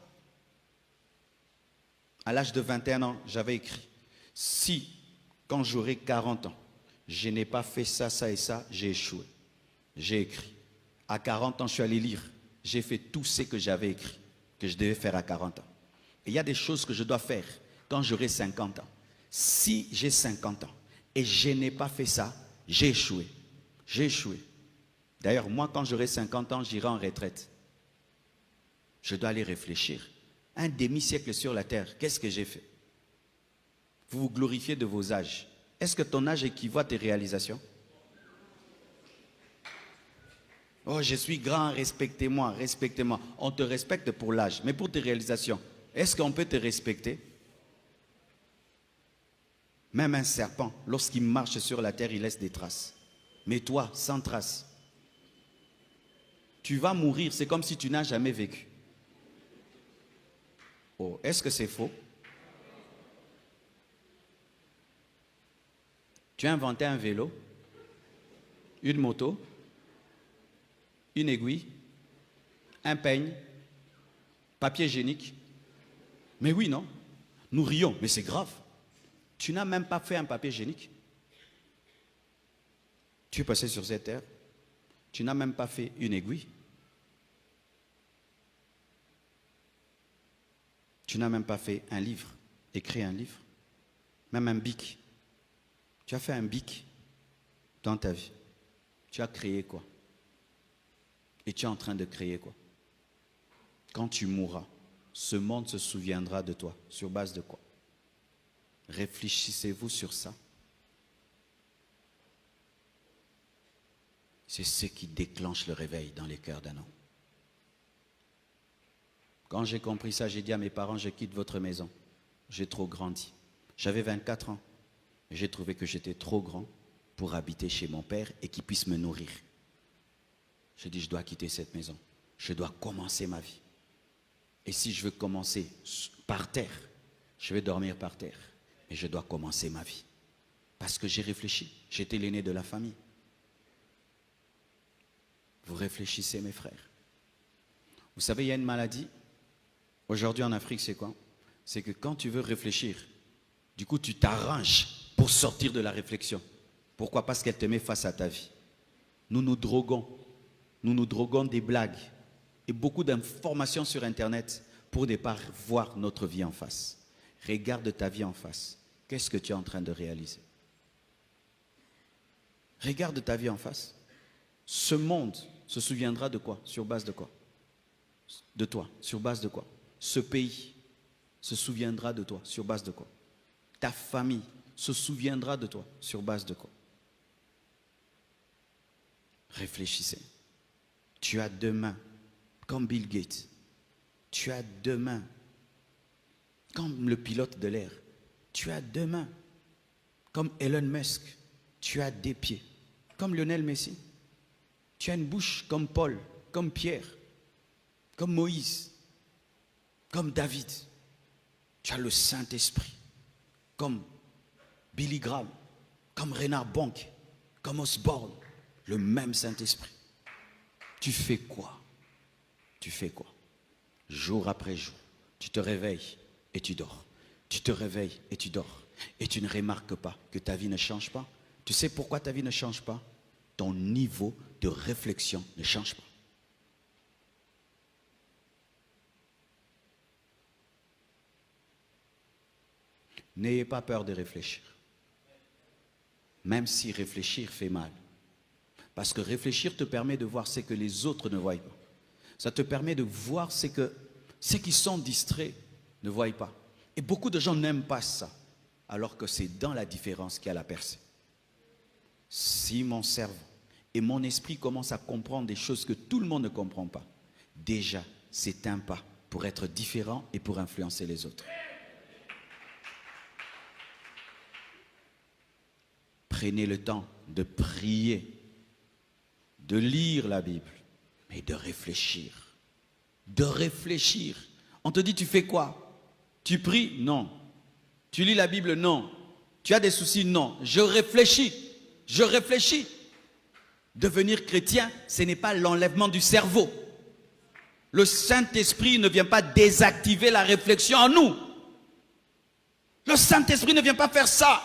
À l'âge de 21 ans, j'avais écrit, si, quand j'aurai 40 ans, je n'ai pas fait ça, ça et ça, j'ai échoué. J'ai écrit. À 40 ans, je suis allé lire. J'ai fait tout ce que j'avais écrit, que je devais faire à 40 ans. Et il y a des choses que je dois faire quand j'aurai 50 ans. Si j'ai 50 ans et je n'ai pas fait ça, j'ai échoué. J'ai échoué. D'ailleurs, moi, quand j'aurai 50 ans, j'irai en retraite. Je dois aller réfléchir. Un demi-siècle sur la terre, qu'est-ce que j'ai fait? Vous vous glorifiez de vos âges. Est-ce que ton âge équivaut à tes réalisations? Oh, je suis grand, respectez-moi, respectez-moi. On te respecte pour l'âge, mais pour tes réalisations, est-ce qu'on peut te respecter? Même un serpent, lorsqu'il marche sur la terre, il laisse des traces. Mais toi, sans traces. Tu vas mourir, c'est comme si tu n'as jamais vécu. Oh, est-ce que c'est faux? Tu as inventé un vélo, une moto, une aiguille, un peigne, papier hygiénique. Mais oui, non? Nous rions, mais c'est grave. Tu n'as même pas fait un papier hygiénique. Tu es passé sur cette terre. Tu n'as même pas fait une aiguille. Tu n'as même pas fait un livre, écrit un livre. Même un bic. Tu as fait un bic dans ta vie. Tu as créé quoi? Et tu es en train de créer quoi? Quand tu mourras, ce monde se souviendra de toi. Sur base de quoi? Réfléchissez-vous sur ça. C'est ce qui déclenche le réveil dans les cœurs d'un homme. Quand j'ai compris ça, j'ai dit à mes parents, je quitte votre maison. J'ai trop grandi. J'avais 24 ans. J'ai trouvé que j'étais trop grand pour habiter chez mon père et qu'il puisse me nourrir. J'ai dit, je dois quitter cette maison. Je dois commencer ma vie. Et si je veux commencer par terre, je vais dormir par terre. Mais je dois commencer ma vie. Parce que j'ai réfléchi. J'étais l'aîné de la famille. Vous réfléchissez, mes frères. Vous savez, il y a une maladie. Aujourd'hui en Afrique, c'est quoi? C'est que quand tu veux réfléchir, du coup, tu t'arranges pour sortir de la réflexion. Pourquoi? Parce qu'elle te met face à ta vie. Nous nous droguons. Nous nous droguons des blagues et beaucoup d'informations sur Internet pour ne pas voir notre vie en face. Regarde ta vie en face. Qu'est-ce que tu es en train de réaliser? Regarde ta vie en face. Ce monde se souviendra de quoi? Sur base de quoi? De toi. Sur base de quoi? Ce pays se souviendra de toi. Sur base de quoi? Ta famille se souviendra de toi. Sur base de quoi? Réfléchissez. Tu as deux mains, comme Bill Gates. Tu as deux mains, comme le pilote de l'air. Tu as deux mains, comme Elon Musk. Tu as des pieds, comme Lionel Messi. Tu as une bouche comme Paul, comme Pierre, comme Moïse, comme David. Tu as le Saint-Esprit, comme Billy Graham, comme Reinhard Bonk, comme Osborne, le même Saint-Esprit. Tu fais quoi? Tu fais quoi? Jour après jour, tu te réveilles et tu dors. Tu te réveilles et tu dors. Et tu ne remarques pas que ta vie ne change pas. Tu sais pourquoi ta vie ne change pas? Ton niveau de réflexion ne change pas. N'ayez pas peur de réfléchir. Même si réfléchir fait mal. Parce que réfléchir te permet de voir ce que les autres ne voient pas. Ça te permet de voir ce que ceux qui sont distraits ne voient pas. Et beaucoup de gens n'aiment pas ça. Alors que c'est dans la différence qu'il y a la percée. Si mon cerveau et mon esprit commencent à comprendre des choses que tout le monde ne comprend pas, déjà, c'est un pas pour être différent et pour influencer les autres. Prenez le temps de prier, de lire la Bible, mais de réfléchir. De réfléchir. On te dit, tu fais quoi? Tu pries? Non. Tu lis la Bible? Non. Tu as des soucis? Non. Je réfléchis. Je réfléchis. Devenir chrétien, ce n'est pas l'enlèvement du cerveau. Le Saint-Esprit ne vient pas désactiver la réflexion en nous. Le Saint-Esprit ne vient pas faire ça.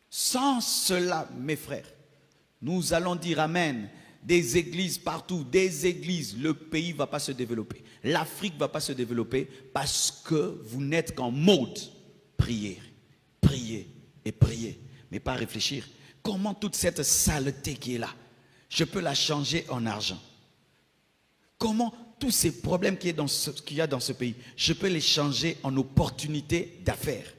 Sans cela, mes frères, nous allons dire amen. Des églises partout, des églises, le pays ne va pas se développer. L'Afrique ne va pas se développer parce que vous n'êtes qu'en mode prier, prier et prier, mais pas réfléchir. Comment toute cette saleté qui est là, je peux la changer en argent? Comment tous ces problèmes qu'il y a dans ce pays, je peux les changer en opportunités d'affaires?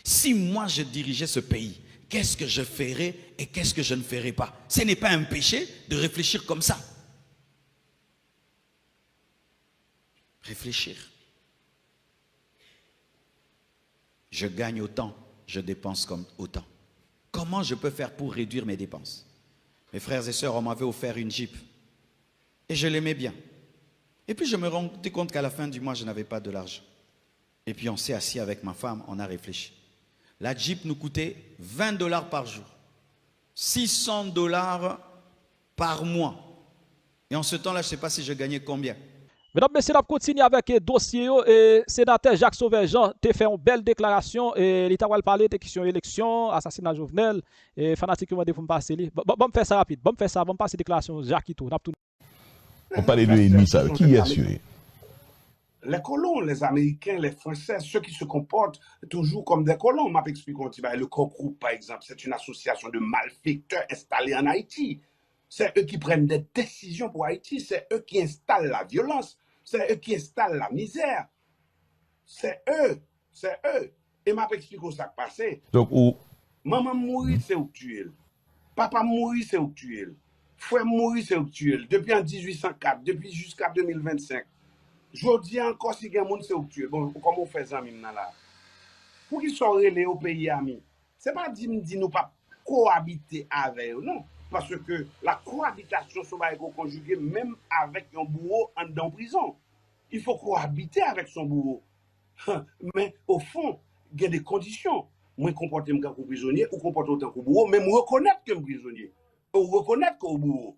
Si moi je dirigeais ce pays, qu'est-ce que je ferais et qu'est-ce que je ne ferais pas? Ce n'est pas un péché de réfléchir comme ça. Réfléchir. Je gagne autant, je dépense comme autant. Comment je peux faire pour réduire mes dépenses? Mes frères et sœurs, on m'avait offert une Jeep. Et je l'aimais bien. Et puis je me rendais compte qu'à la fin du mois, je n'avais pas de l'argent. Et puis on s'est assis avec ma femme, on a réfléchi. La Jeep nous coûtait $20 par jour. $600 par mois. Et en ce temps-là, je ne sais pas si je gagnais combien. Mesdames, messieurs, on continue avec le dossier. Et sénateur Jacques Sauvé-Jean a fait une belle déclaration. Et l'État va parler de questions élection, assassinat Jovenel. Et fanatiquement, il faut me passer. Bon, faire ça rapide. Bon, faire ça. Bon, passer déclaration. Jacques Ito. On parle de l'ennemi, ça. Qui est assuré? Les colons, les Américains, les Français, ceux qui se comportent toujours comme des colons. Je m'explique un petit peu. Le Coq-Group, par exemple, c'est une association de malfaiteurs installés en Haïti. C'est eux qui prennent des décisions pour Haïti. C'est eux qui installent la violence. C'est eux qui installent la misère. C'est eux. C'est eux. Et je m'explique ça qui passe. Donc, maman mourit, c'est où tuer. Papa mourit, c'est où tuer. Frère mourit, c'est où tuer. Depuis en 1804, depuis jusqu'à 2025. Je dis encore si quelqu'un c'est où tuer. Bon, comment on fait ça maintenant là? Pour qu'ils soient relais au pays ami. C'est pas dire nous pas cohabiter avec eux, non. Parce que la cohabitation se va être conjuguée même avec un bourreau en prison. Il faut cohabiter avec son bourreau. Mais au fond, il y a des conditions. Moi, comporter comme prisonnier ou comporter autant que bourreau, mais me reconnaître comme prisonnier. Ou reconnaître comme bourreau.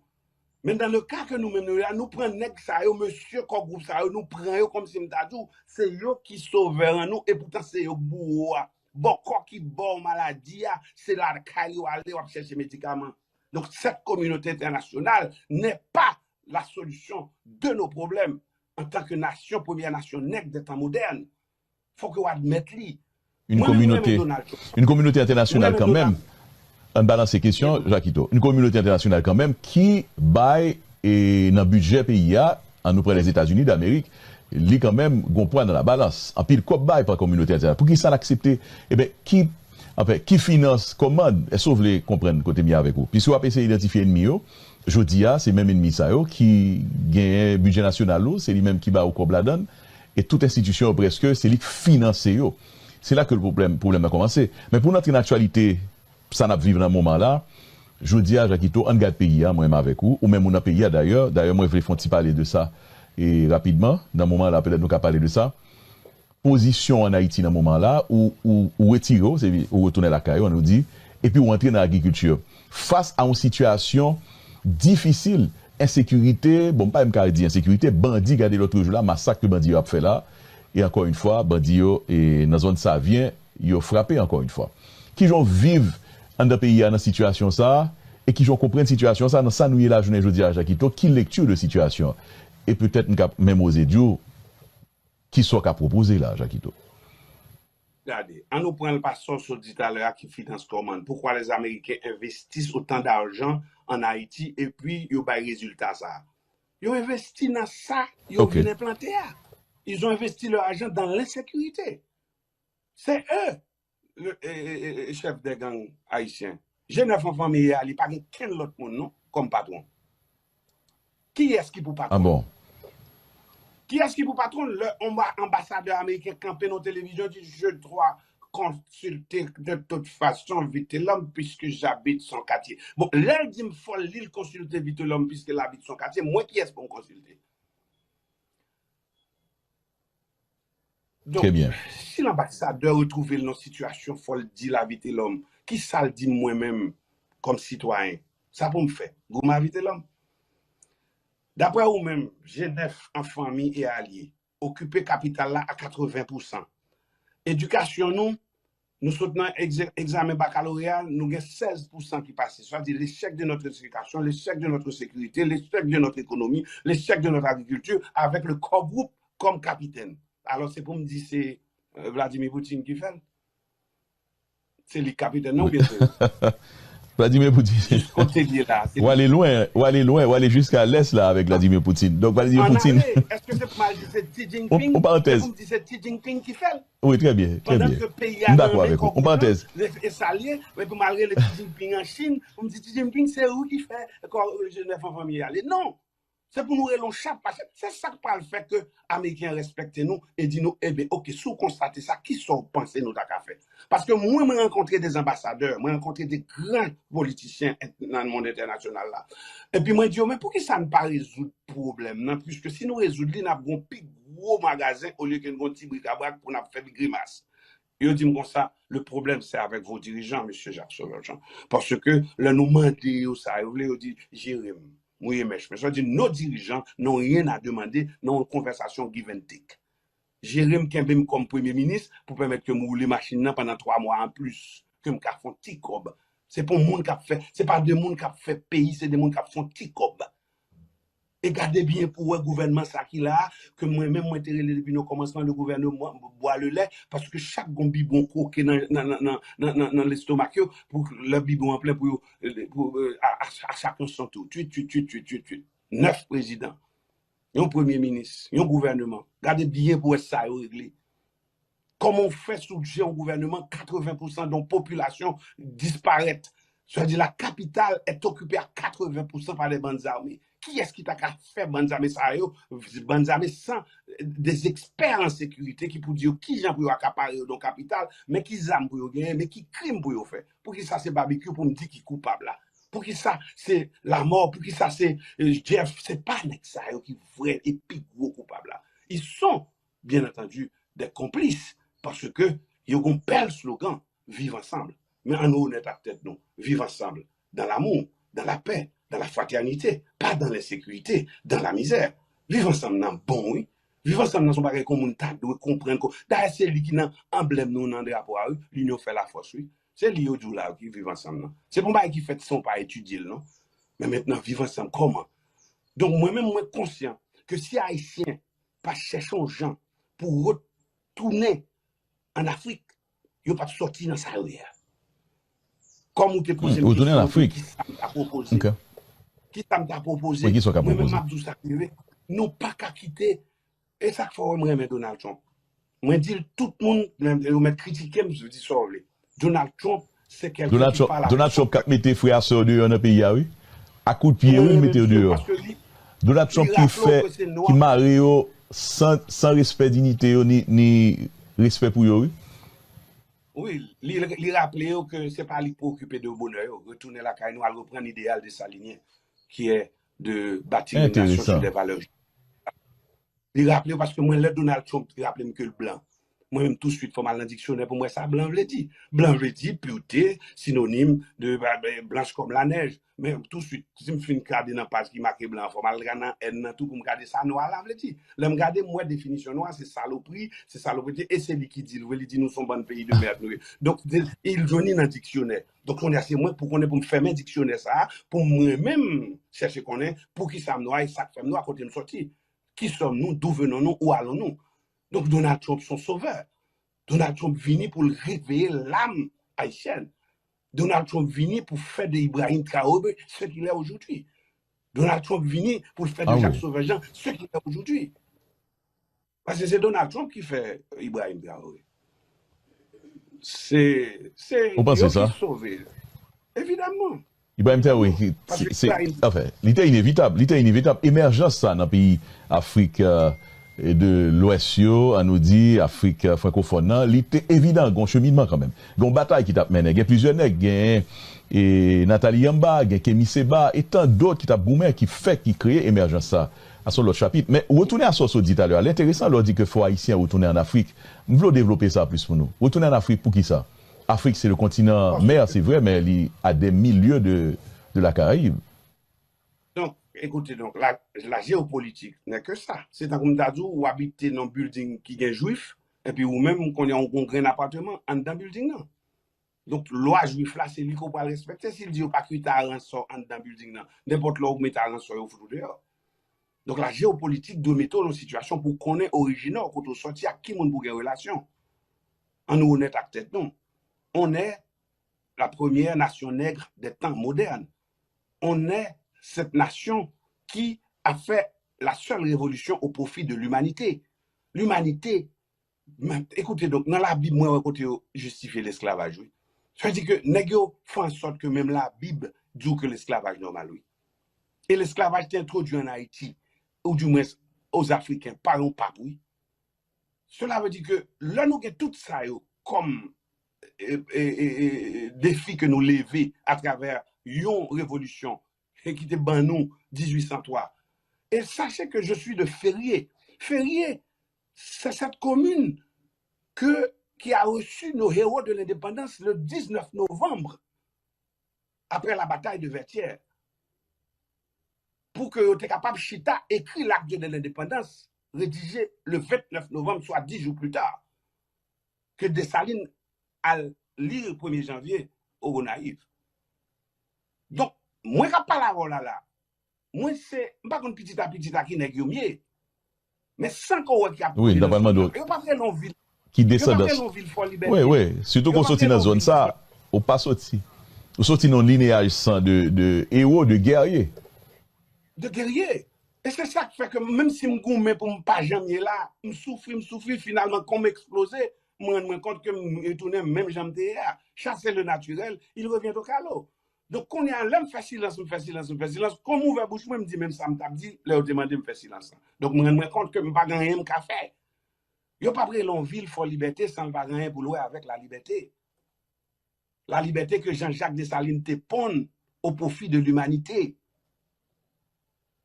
Mais dans le cas que nous-mêmes, nous prenons ça, monsieur, comme groupe ça, nous prenons comme si nous dit, c'est eux qui sauvent nous, et pourtant c'est eux bourreau. Bon, quoi qui bon maladie, c'est la caille ou aller chercher médicaments. Donc, cette communauté internationale n'est pas la solution de nos problèmes. En tant que nation, première nation nègre des temps modernes, il faut que vous admettiez. Une communauté internationale quand même, on balance ces questions, Jacques Ito, une communauté internationale quand même qui baille dans le budget PIA, en nous près des États-Unis d'Amérique, li quand même gon point dans la balance. En pile kop bay par communauté internationale. Pour qui ça l'accepter? Eh ben qui finance commande? Est-ce que vous voulez comprendre côté mi avec vous? Puis si vous avez essayé d'identifier ennemi yo, jodi a c'est même ennemi ça yo qui gagne budget national là, c'est lui même qui bat au cob la donne et toute institution presque c'est lui qui finance yo. C'est là que le problème a commencé. Mais pour notre actualité, ça n'a vivre dans ce moment-là. Je dis à Jacquito, on garde pays, moi-même avec vous, ou même on a pays d'ailleurs. D'ailleurs, moi, je vais parler de ça et rapidement. Dans ce moment-là, peut-être nous allons parler de ça. Position en Haïti dans ce moment-là, où retirer, ou retourner la caille, on nous dit, et puis ou entrer dans l'agriculture. Face à une situation difficile, insécurité, bon, pas même dire insécurité, bandit, regardez l'autre jour là, massacre que bandit a fait là, et encore une fois, bandit et dans la zone ça vient, ils ont frappé encore une fois. Qui j'en vivent dans le pays dans la situation ça, et qui j'en comprennent situation ça, dans ça nous y est la journée, je dis à Jacquito, qui lecture de situation, et peut-être même oser dire, qui soit qu'à proposer là, Jacquito. Regardez, on nous prend le passeur sur dit à l'heure qui finance commande. Pourquoi les Américains investissent autant d'argent en Haïti et puis ils ont des résultats ça? Ils ont investi dans ça, ils ont bien implanté. Ils ont investi leur argent dans l'insécurité. C'est eux, le chef des gangs haïtiens. Genève en famille, il n'y a pas qu'un autre monde non, comme patron. Qui est-ce qui peut patron? Ah bon? Qui est-ce qui peut patron? L'ambassadeur américain campé dans la télévision dit je dois consulter de toute façon vite l'homme puisque j'habite son quartier. Bon, là, il dit qu'il faut l'île consulter vite l'homme puisqu'il habite son quartier. Moi, qui est-ce qu'on consulter? Donc, très bien. Si l'ambassadeur retrouve une situation, il faut le dire la vite l'homme. Qui ça le dit moi-même comme citoyen? Ça pour me faire. Vous m'invitez l'homme? D'après vous-même, Genève en famille et alliés, occupé capital là à 80%. Éducation, nous soutenons examen baccalauréat, nous avons 16% qui passent. C'est-à-dire l'échec de notre éducation, l'échec de notre sécurité, l'échec de notre économie, l'échec de notre agriculture, avec le corps groupe comme capitaine. Alors c'est pour me dire c'est Vladimir Poutine qui fait. C'est le capitaine, non bien sûr. Vladimir Poutine. Ou aller loin, ou aller jusqu'à l'est là avec Vladimir Poutine. Donc Vladimir Poutine. Est-ce que c'est pour mal dire c'est Xi Jinping? En parenthèse. C'est Xi Jinping qui fait. Oui, très bien, très bien. D'accord avec vous. En parenthèse. Et salier, mais pour malgré le Xi Jinping en Chine, on me dit Xi Jinping c'est où qui fait Genève en famille aller. Non. C'est pour nous relon chape, parce que c'est ça qui parle fait que les Américains respectent nous et disent nous, eh bien, ok, si vous constatez ça, qui sont pensés nous d'à fait? Parce que moi, j'ai rencontré des ambassadeurs, moi, j'ai rencontré des grands politiciens dans le monde international là. Et puis, moi, je dis, mais pour qui ça ne pas résoudre le problème, non? Puisque si nous résoudons, nous avons un plus gros magasin au lieu qu'un petit bric-à-brac pour nous faire des grimaces. Et on dit comme ça, le problème, c'est avec vos dirigeants, M. Jacques Sauverjean. Parce que là, nous demandons ça, vous voulez dire, Jérémy. Oui, mais je veux dire, nos dirigeants n'ont rien à demander dans une conversation give and take. Jérémy Kembem comme Premier ministre pour permettre que nous roulions machine pendant 3 mois en plus, que nous faisons petit cob. C'est pour le monde qui a fait, c'est pas des monde qui a fait pays, c'est des monde qui font petit cob. Et gardez bien pour le gouvernement ça qui là, que moi-même, moi, depuis le commencement, le gouvernement boit le lait, parce que chaque bibon croqué dans l'estomac, pour le bibon en plein, pour à chacun son tour. 9 présidents, un premier ministre, un gouvernement. Gardez bien pour ça régler. Comment on fait sous un gouvernement, 80% de la population disparaît. C'est-à-dire la capitale est occupée à 80% par les bandes armées. Qui est-ce qui t'a fait bandes armées ça? Bandes armées sans des experts en sécurité qui pour dire qui j'en pour accaparer dans la capitale, mais qui zam pour gagner, mais qui crime pour faire. Pour qui ça c'est barbecue pour me dire qui est coupable là. Pour qui ça c'est la mort, pour qui ça c'est Jeff, c'est pas ça qui vrai et puis gros coupable là. Ils sont bien entendu des complices parce que ils ont un bel slogan vivre ensemble. Mais en honnête à tête non, vivre ensemble dans l'amour, dans la paix, dans la fraternité, pas dans l'insécurité, dans la misère. Vivre ensemble dans bon, oui. Vivre ensemble dans son bagage comme on doit comprendre. D'ailleurs, c'est lui qui n'a emblème nous dans le rapport à eux, l'union fait la force, oui. C'est lui là qui vit ensemble. C'est pour moi qui fait son pas étudier, non? Mais maintenant, vivre ensemble, comment? Donc, moi-même, moi, conscient que si Haïtiens pas chercher aux gens pour retourner en Afrique, ils ne pas sortir dans sa arrière. Comme vous te posez une question, en Afrique. Qui ça m'a proposé? Okay. Qui ça m'a proposé? Oui, qui soit proposé? Moi-même, nous pas qu'à quitter Et ça qu'il faut remettre Donald Trump. Moi, je dis tout le monde, me critiquer, je dis ça. Donald Trump, c'est quelqu'un qui parle. Donald Trump qui mette frères sœurs dehors dans le pays, oui. À coup de pied, oui, mettez dehors. Donald Trump qui marie sans respect dignité ni respect pour eux, oui. Oui, il rappelle que ce n'est pas lui préoccupé de bonheur. Retourner la caille, nous allons reprendre l'idéal de Salinien, qui est de bâtir une nation sur des valeurs. Il rappelle parce que moi, le Donald Trump, il rappelle que le blanc. Moi-même, tout de suite, il faut mal dans le dictionnaire pour moi, ça, blanc veut dire. Blanc veut dire pureté, synonyme de blanche comme la neige. Mais tout de suite, si je fais une carte dans page qui marque blanc, il faut mal regarder tout pour me garder ça noir, là, veut dire. Là, me garder, moi, définition noire, c'est saloperie, et c'est lui qui dit, il dit, nous sommes bon pays de merde. Donc, il joue dans le dictionnaire. Donc, on est assez moins pour qu'on ait pour me faire un dictionnaire, ça, pour moi-même chercher qu'on est, pour qui ça me noie, ça fait noir, côté me sortir. Qui sommes-nous, d'où venons-nous, où allons-nous? Donc Donald Trump, son sauveur. Donald Trump vient pour réveiller l'âme haïtienne. Donald Trump vient pour faire de Ibrahim Traoré ce qu'il est aujourd'hui. Donald Trump vient pour faire de Jacques Sauvageant ce qu'il est aujourd'hui. Parce que c'est Donald Trump qui fait Ibrahim Traoré. C'est vous pensez ça? Sauvé. Évidemment. Ibrahim Traoré, enfin, l'idée inévitable. Émergence ça dans le pays Afrique de l'Ouest, on nous dit Afrique francophone, l'idée évident, il y a un cheminement quand même. Il y a une bataille qui t'a mené, il y a plusieurs nègres, il y a Nathalie Yamba, il y a Kémy Seba, et tant d'autres qui t'a boumé, qui crée émergence ça à son autre chapitre. Mais retourner à ce qu'on dit tout à l'heure, l'intéressant, leur dit que faut haïtien retourner en Afrique. Nous voulons développer ça plus pour nous. Retourner en Afrique pour qui ça? Afrique, c'est le continent mer, c'est vrai, mais il a des milieux de la Caraïbe. Donc, écoutez, donc, la géopolitique n'est que ça. C'est un comme d'adou ou habiter dans un building qui est juif, et puis ou même qu'on a un appartement en dans building non. Donc, loi juif là, c'est lui qu'on va respecter. S'il dit pas qu'il t'a un sort en dans building non, n'importe là où met un sort au fout dehors. Donc, la géopolitique doit mettre dans une situation pour qu'on ait original, quand on sortit à qui moun pour une relation. En nous honnête à tête non. On est la première nation nègre des temps modernes. On est cette nation qui a fait la seule révolution au profit de l'humanité. L'humanité, écoutez donc, dans la Bible, moi, côté justifier l'esclavage, oui. Ça veut dire que nègre font en sorte que même la Bible dit que l'esclavage normal, oui. Et l'esclavage est introduit en Haïti, ou du moins aux Africains, par un pape, oui. Cela veut dire que là, nous avons tout ça comme défi que nous levons à travers une révolution qui était ban nous 1803. Et sachez que je suis de Ferrier. Ferrier, c'est cette commune qui a reçu nos héros de l'indépendance le 19 novembre, après la bataille de Vertières. Pour que vous soyez capable, Chita écrit l'acte de l'indépendance, rédigé le 29 novembre, soit 10 jours plus tard, que Dessalines à lire le 1er janvier au Gonaïve. Donc, moi, je ne parle pas là. Moi, c'est pas un petit à petit qui n'est mieux. Mais sans qu'on ait oui, d'après d'autres. Qui descend dans oui, oui. Surtout qu'on sortit dans la zone, ça, on pas sorti. On sortit dans le linéage sans de héros, de guerriers. De guerriers. Et c'est ça qui fait que même si je me pour ne pas jamais là, je souffre, finalement, qu'on m'explose, je me rends compte que je retourne même jamais là. Chasser le naturel, il revient au calot. Donc, quand on est en l'air, me fait silence. Comme on ouvre bouche, moi, me dit même ça, me tape dit, là, on demande de me faire silence. Donc, je me rends compte que je ne pas gagner un café. Il n'y a pas pris l'envie, il faut liberté sans pas gagner pour louer avec la liberté. La liberté que Jean-Jacques Dessalines te pond au profit de l'humanité.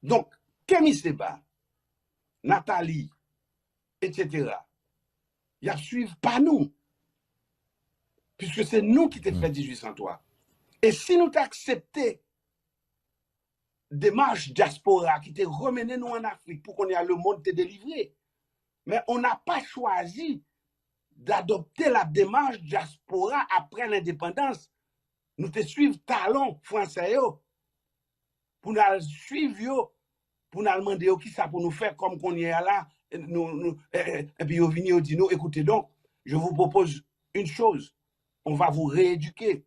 Donc, Kémy Seba, Nathalie, etc., ils ne suivent pas nous. Puisque c'est nous qui t'ai fait 1803. Et si nous t'acceptons démarche diaspora qui te remené nous en Afrique pour qu'on ait le monde te délivrer, mais on n'a pas choisi d'adopter la démarche diaspora après l'indépendance. Nous te suivons talons français pour nous suivre pour nous demander qui ça pour nous faire comme qu'on y est là et puis on vient dit nous écoutez donc je vous propose une chose, on va vous rééduquer.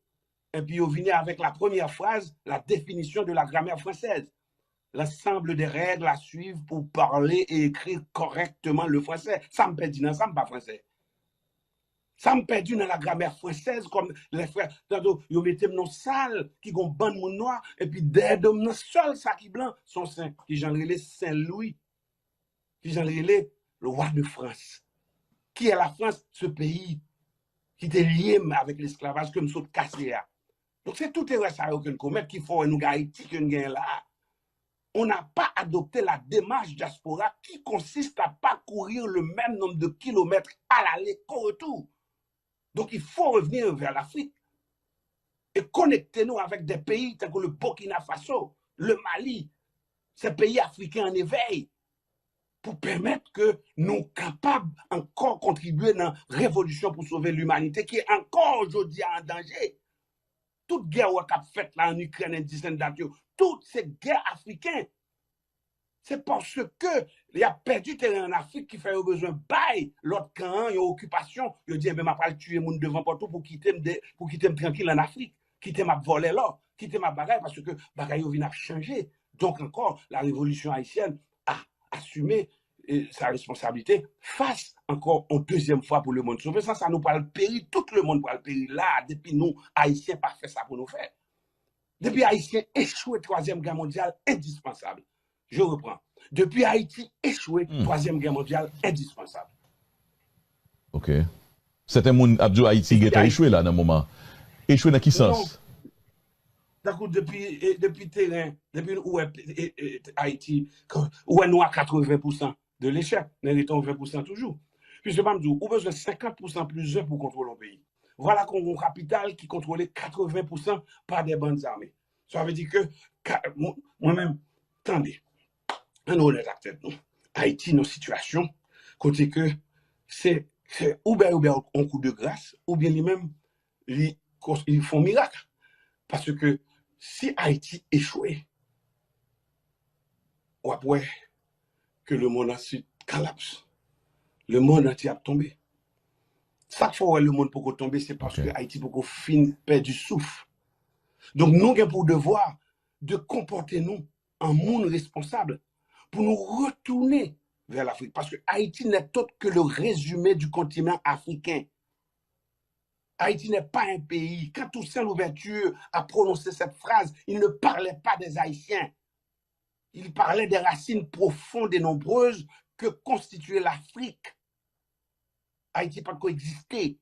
Et puis, on vient avec la première phrase, la définition de la grammaire française. l'ensemble des règles à suivre pour parler et écrire correctement le français. Ça me perdit dans ça, pas français. Ça me perdu dans la grammaire française, comme les frères. Tantôt, ils mettent mon sale, qui ont ban mon noir, et puis derrière mon seul sac blanc, son saint, qui j'en relais Saint-Louis, qui j'en relais le roi de France. Qui est la France, ce pays qui était lié avec l'esclavage, que nous sommes cassés. Donc c'est tout erreur ça qu'on commet, qu'il faut nous Haïti que nous gagnons là. On n'a pas adopté la démarche diaspora qui consiste à parcourir le même nombre de kilomètres à l'aller qu'au retour. Donc, il faut revenir vers l'Afrique et connecter-nous avec des pays tels que le Burkina Faso, le Mali, ces pays africains en éveil, pour permettre que nous capables encore contribuer dans la révolution pour sauver l'humanité qui est encore aujourd'hui en danger. Toute guerre qui a faite là en Ukraine, en dizaine d'années, toutes ces guerres africaines, c'est parce que il y a perdu terrain en Afrique qui fait besoin bail l'autre camp, il y a occupation, il dit ben m'a pas tuer moun devant partout pour quitter tranquille en Afrique, quitter m'a voler là, quitter ma bagaille parce que bagaille vient changer. Donc encore la révolution haïtienne a assumé sa responsabilité face encore une deuxième fois pour le monde sauvé. Ça nous parle périr, tout le monde parle périr là depuis nous haïtiens pas fait ça pour nous faire. Depuis haïtiens échoué troisième guerre mondiale indispensable. Je reprends. Depuis Haïti échoué, troisième guerre mondiale, indispensable. Ok. C'était mon Abdou Haïti qui a échoué là dans le moment. Échoué dans quel sens? D'accord, depuis terrain, depuis où est Haïti, où est nous à 80% de l'échec, nous étions 20% toujours. Puis je vais me dire, on a besoin de 50% plus pour contrôler le pays. Voilà qu'on a une capitale qui contrôle 80% par des bandes armées. Ça veut dire que, moi-même, attendez. Un honnête à tête, non? Haïti, nos situations, côté que c'est ou bien un coup de grâce, ou bien lui-même, ils font miracle. Parce que si Haïti échouait, on voit que le monde entier collapse. Le monde entier a tombé. Chaque fois que le monde peut tomber, c'est parce que Haïti peut perdre du souffle. Donc, nous avons pour devoir de comporter nous en monde responsable pour nous retourner vers l'Afrique. Parce que Haïti n'est autre que le résumé du continent africain. Haïti n'est pas un pays. Quand Toussaint Louverture a prononcé cette phrase, il ne parlait pas des Haïtiens. Il parlait des racines profondes et nombreuses que constituait l'Afrique. Haïti n'a pas coexisté.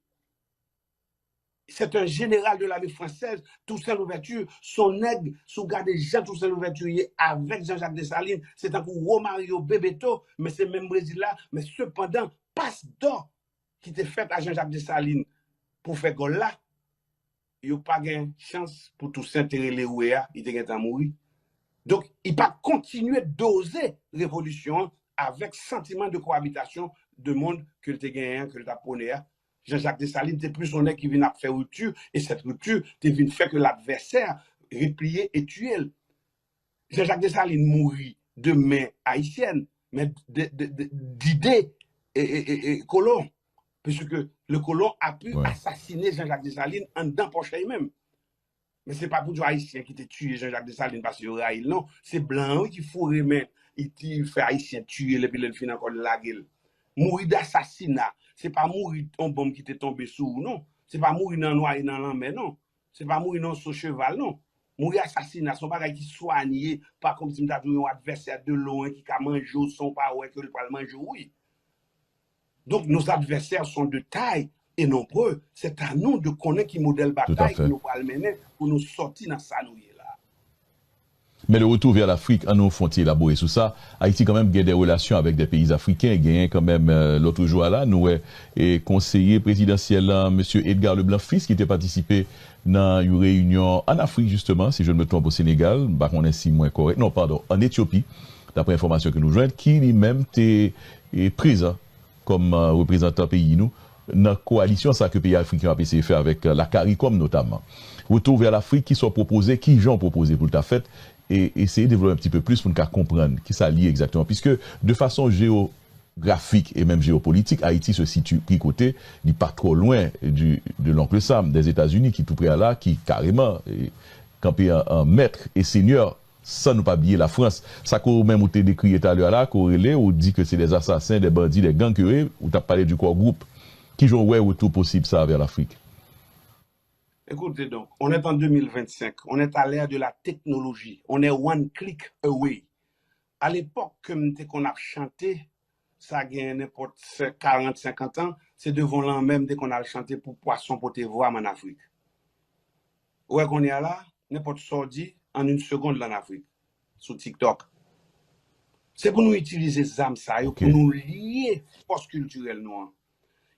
C'est un général de l'armée française, Toussaint Louverture, son aigle, sous garde Jean Toussaint Louverture avec Jean-Jacques Dessalines, c'est un coup Romario Bebeto, mais c'est même Brésil-là, mais cependant, passe d'or qui était fait à Jean-Jacques Dessalines pour faire gol là, il n'y a pas de chance pour Toussaint les Ouéa, il était à mourir. Donc, il va continuer d'oser révolution avec sentiment de cohabitation de monde que le gagné, que le taponné. Jean-Jacques Dessalines, c'est plus son qui vient faire rupture, et cette rupture, c'est vient faire que l'adversaire replié et tué. Jean-Jacques Dessalines mourit de main haïtienne, mais d'idées et colon, puisque le colon a pu assassiner Jean-Jacques Dessalines en dedans poche même. Mais ce n'est pas pour les haïtiens qui ont tué Jean-Jacques Dessalines parce qu'il y a non, c'est blanc qui fourre mais il fait haïtien tuer et puis il finit encore la gueule. Mourir d'assassinat, c'est pas mourir en bombe qui t'est tombé sous, non. C'est pas mourir dans noir et dans l'enmer, non. C'est pas mourir dans son cheval, non. Mourir assassinat, son bagage qui soigné, pas comme si m't'a un adversaire de loin qui a mangé son pas ouais que le pas manger, oui. Donc nos adversaires sont de taille et nombreux. C'est à nous de connaître qui modèle bataille que nous allons mener pour nous sortir dans ça nous là. Mais le retour vers l'Afrique, en nous font-ils élaborer sur ça. Haïti quand même a des relations avec des pays africains. Il y a quand même l'autre jour là, nous et conseiller présidentiel M. Edgar Leblanc-Fils qui était participé dans une réunion en Afrique justement, si je ne me trompe au Sénégal, bah on est si moins correct. Non, pardon, en Éthiopie, d'après l'information que nous joignons, qui lui-même était présent comme représentant pays nous dans la coalition ça que les pays africains ont essayé de faire avec la CARICOM notamment. Retour vers l'Afrique qui sont proposés, qui j'en proposé pour le fait et essayer de développer un petit peu plus pour nous comprendre qui ça lie exactement. Puisque de façon géographique et même géopolitique, Haïti se situe pris côté, il n'est pas trop loin de l'oncle Sam des États-Unis qui tout près là, qui carrément campé un maître et seigneur sans nous pas oublier la France. Ça qu'on même été décrit tout à l'heure là, qu'on relève, ou dit que c'est des assassins, des bandits, des gangs, ou t'as parlé du corps groupe. Qui joue ouais ou tout possible ça vers l'Afrique? Écoutez donc, on est en 2025, on est à l'ère de la technologie, on est one click away. À l'époque, qu'on a chanté, ça a gagné n'importe 40, 50 ans, c'est devant l'an même dès qu'on a chanté pour poisson pour te voir en Afrique. Ouais qu'on est là, n'importe sorti en une seconde en Afrique, sur TikTok. C'est pour nous utiliser ces âmes, ça, pour nous lier force culturelle noire.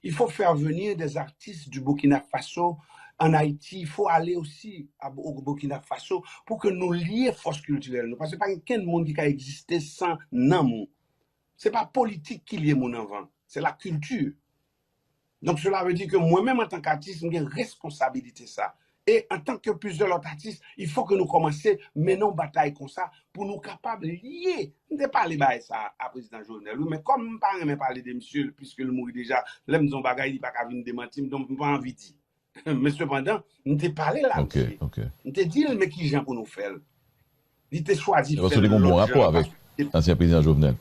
Il faut faire venir des artistes du Burkina Faso en Haïti. Il faut aller aussi au Burkina Faso pour que nous lions force culturelle. Parce que pas qu'un monde qui a existé sans nom. Ce n'est pas politique qui lie mon avant, c'est la culture. Donc cela veut dire que moi-même en tant qu'artiste, j'ai une responsabilité ça. Et en tant que plusieurs autres artistes, il faut que nous commencions à mener une bataille comme ça pour nous capables de lier. Je ne pas parler ça à président Jovenel, mais comme je ne parle pas parler de monsieur, puisque le mourit déjà, l'aime son bagage, il n'y a pas qu'à venir démentir, donc je n'ai pas envie de dire. Mais cependant, je ne parlé là. Je te dit, mais qui gens pour nous faire? Il t'a choisi. Parce que vous avez un bon rapport avec l'ancien président Jovenel.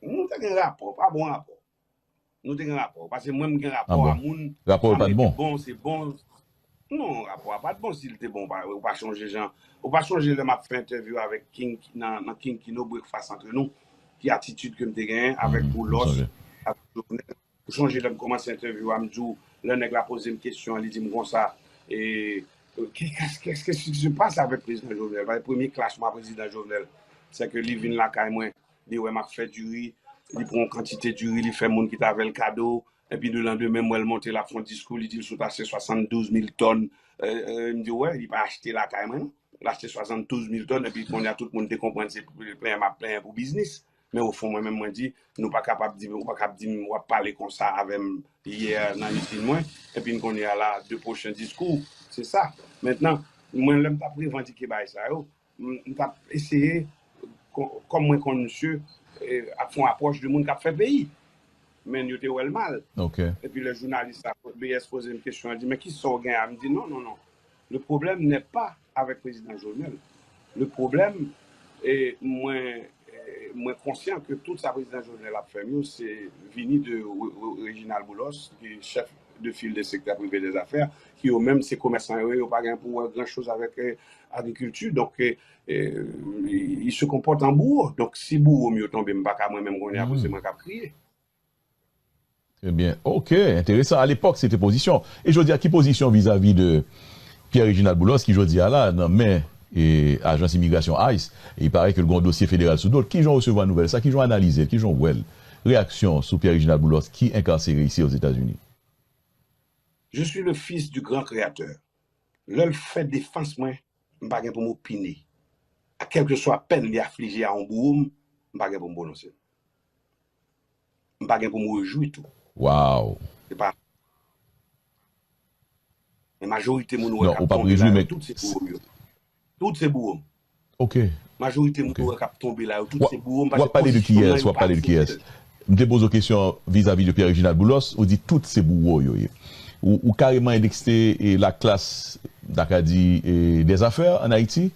Nous avons un rapport, pas bon rapport. Nous avons un rapport, parce que moi, j'ai un rapport à mon. Rapport pas de bon. Bon, c'est bon. Non, rapport pas de bon s'il était bon, on pas changer gens. On pas changer le m'a fait interview avec King dans King Kino breakfast entre nous, qui attitude que me gagné avec Boulos. Pour changer le commencer interview à m'dou, le nèg la poser une question, il dit comme ça et qu'est-ce qui se passe avec le président Jovenel? Le premier clashement président Jovenel, c'est que il vient là quand moi, il ouais m'a fait du riz, il prend quantité du riz, il fait monde qui t'avait le cadeau. Et puis, le lendemain, moi, elle monte la fond discours, il dit, il sous acheté 72 000 tonnes. Il me dit, ouais, il n'a pas acheté là, quand même. Il a acheté 72 000 tonnes, et puis, on a tout le monde qui comprend que c'est plein pour business. Mais au fond, moi-même, moi, dit, nous pas capable de dire, on va parler comme ça avec hier, dans le moi. Et puis, on est là, deux prochains discours. C'est ça. Maintenant, moi, je n'ai pas revendiqué ça. Je n'ai essayé, comme moi, comme monsieur, à fond approche du monde qui a fait pays. Mais nous étions well mal. Et puis le journaliste a posé une question, il dit, mais qui sont gagnés? Il me dit, non. Le problème n'est pas avec le président Jovenel. Le problème est moins conscient que tout ça, président Jovenel a fait mieux, c'est venu de Reginald Boulos, qui est chef de file des secteurs privés des affaires, qui eux même ses commerçants, ils n'ont pas grand chose avec l'agriculture. Donc, ils se comportent en bourreau. Donc, si bourreau mieux tombe, moi-même, on est à cause de moi qui a crié. Très bien. Ok, intéressant. À l'époque, c'était position. Et je veux dire, qui position vis-à-vis de Pierre-Reginald Boulos, qui je dis là, non, mais et agence immigration ICE, et il paraît que le grand dossier fédéral sous d'autres, qui ont recevoir la nouvelle, ça, qui ont analysé, qui ont réaction sur Pierre-Reginald Boulos, qui est incarcéré ici aux États-Unis. Je suis le fils du grand créateur. Le fait défense, moi, je ne pas pour m'opiner. À quelle que soit peine li affligé à un boum, je ne pas pour me prononcer. Je ne pas pour me réjouir tout. Waouh. C'est pas. La majorité mon non, on pas réjouir mais toutes ces boum. OK. Majorité mon qui tomber là, toutes ces boum. On va parler de qui est, soit parler de qui est. Je te pose une question vis-à-vis de Pierre-Reginald Boulos, on dit toutes ces bourreaux ou carrément indexé la classe d'Acadie et des affaires en Haïti.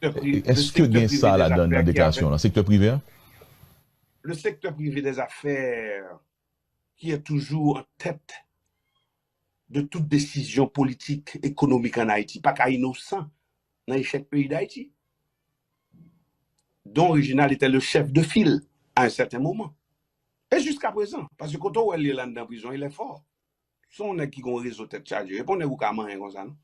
Est-ce que bien ça là dans la déclaration, le secteur privé? Le secteur privé des affaires qui est toujours en tête de toute décision politique, économique en Haïti, pas qu'à innocent dans l'échec pays d'Haïti, dont Reginald était le chef de file à un certain moment. Et jusqu'à présent, parce que quand on est là dans la prison, il est fort. Son est qui a un réseau tête chargé. Répondez-vous qu'à manger comme ça, non?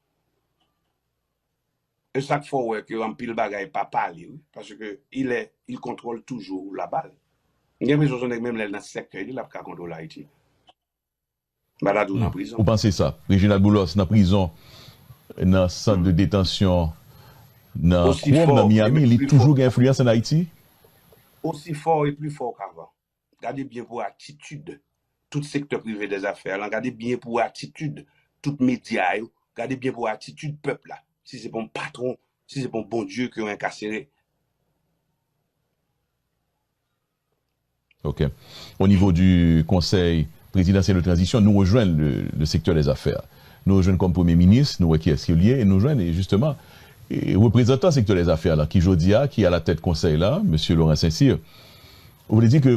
Et chaque fois que un pile bagaille pas parler, parce que il contrôle toujours la balle. Il y a besoin de même dans le secteur, il a pas contrôler Haïti. Baladou dans prison. Vous pensez ça? Reginald Boulos dans prison, dans centre de détention, dans Miami, il a toujours une influence en Haïti? Aussi fort et plus fort qu'avant. Regardez bien pour attitude, tout secteur privé des affaires. Regardez bien pour attitude, tout média. Regardez bien pour attitude peuple là. Si c'est bon patron, si c'est bon Dieu qui ont incarcéré. OK. Au niveau du Conseil présidentiel de transition, nous rejoignons le secteur des affaires. Nous rejoignons comme Premier ministre, nous qui est-ce qu'il y a, et nous rejoignons justement représentant secteur des affaires là, qui jodia, qui a la tête conseil là, monsieur Laurent Saint-Cyr, vous voulez dire que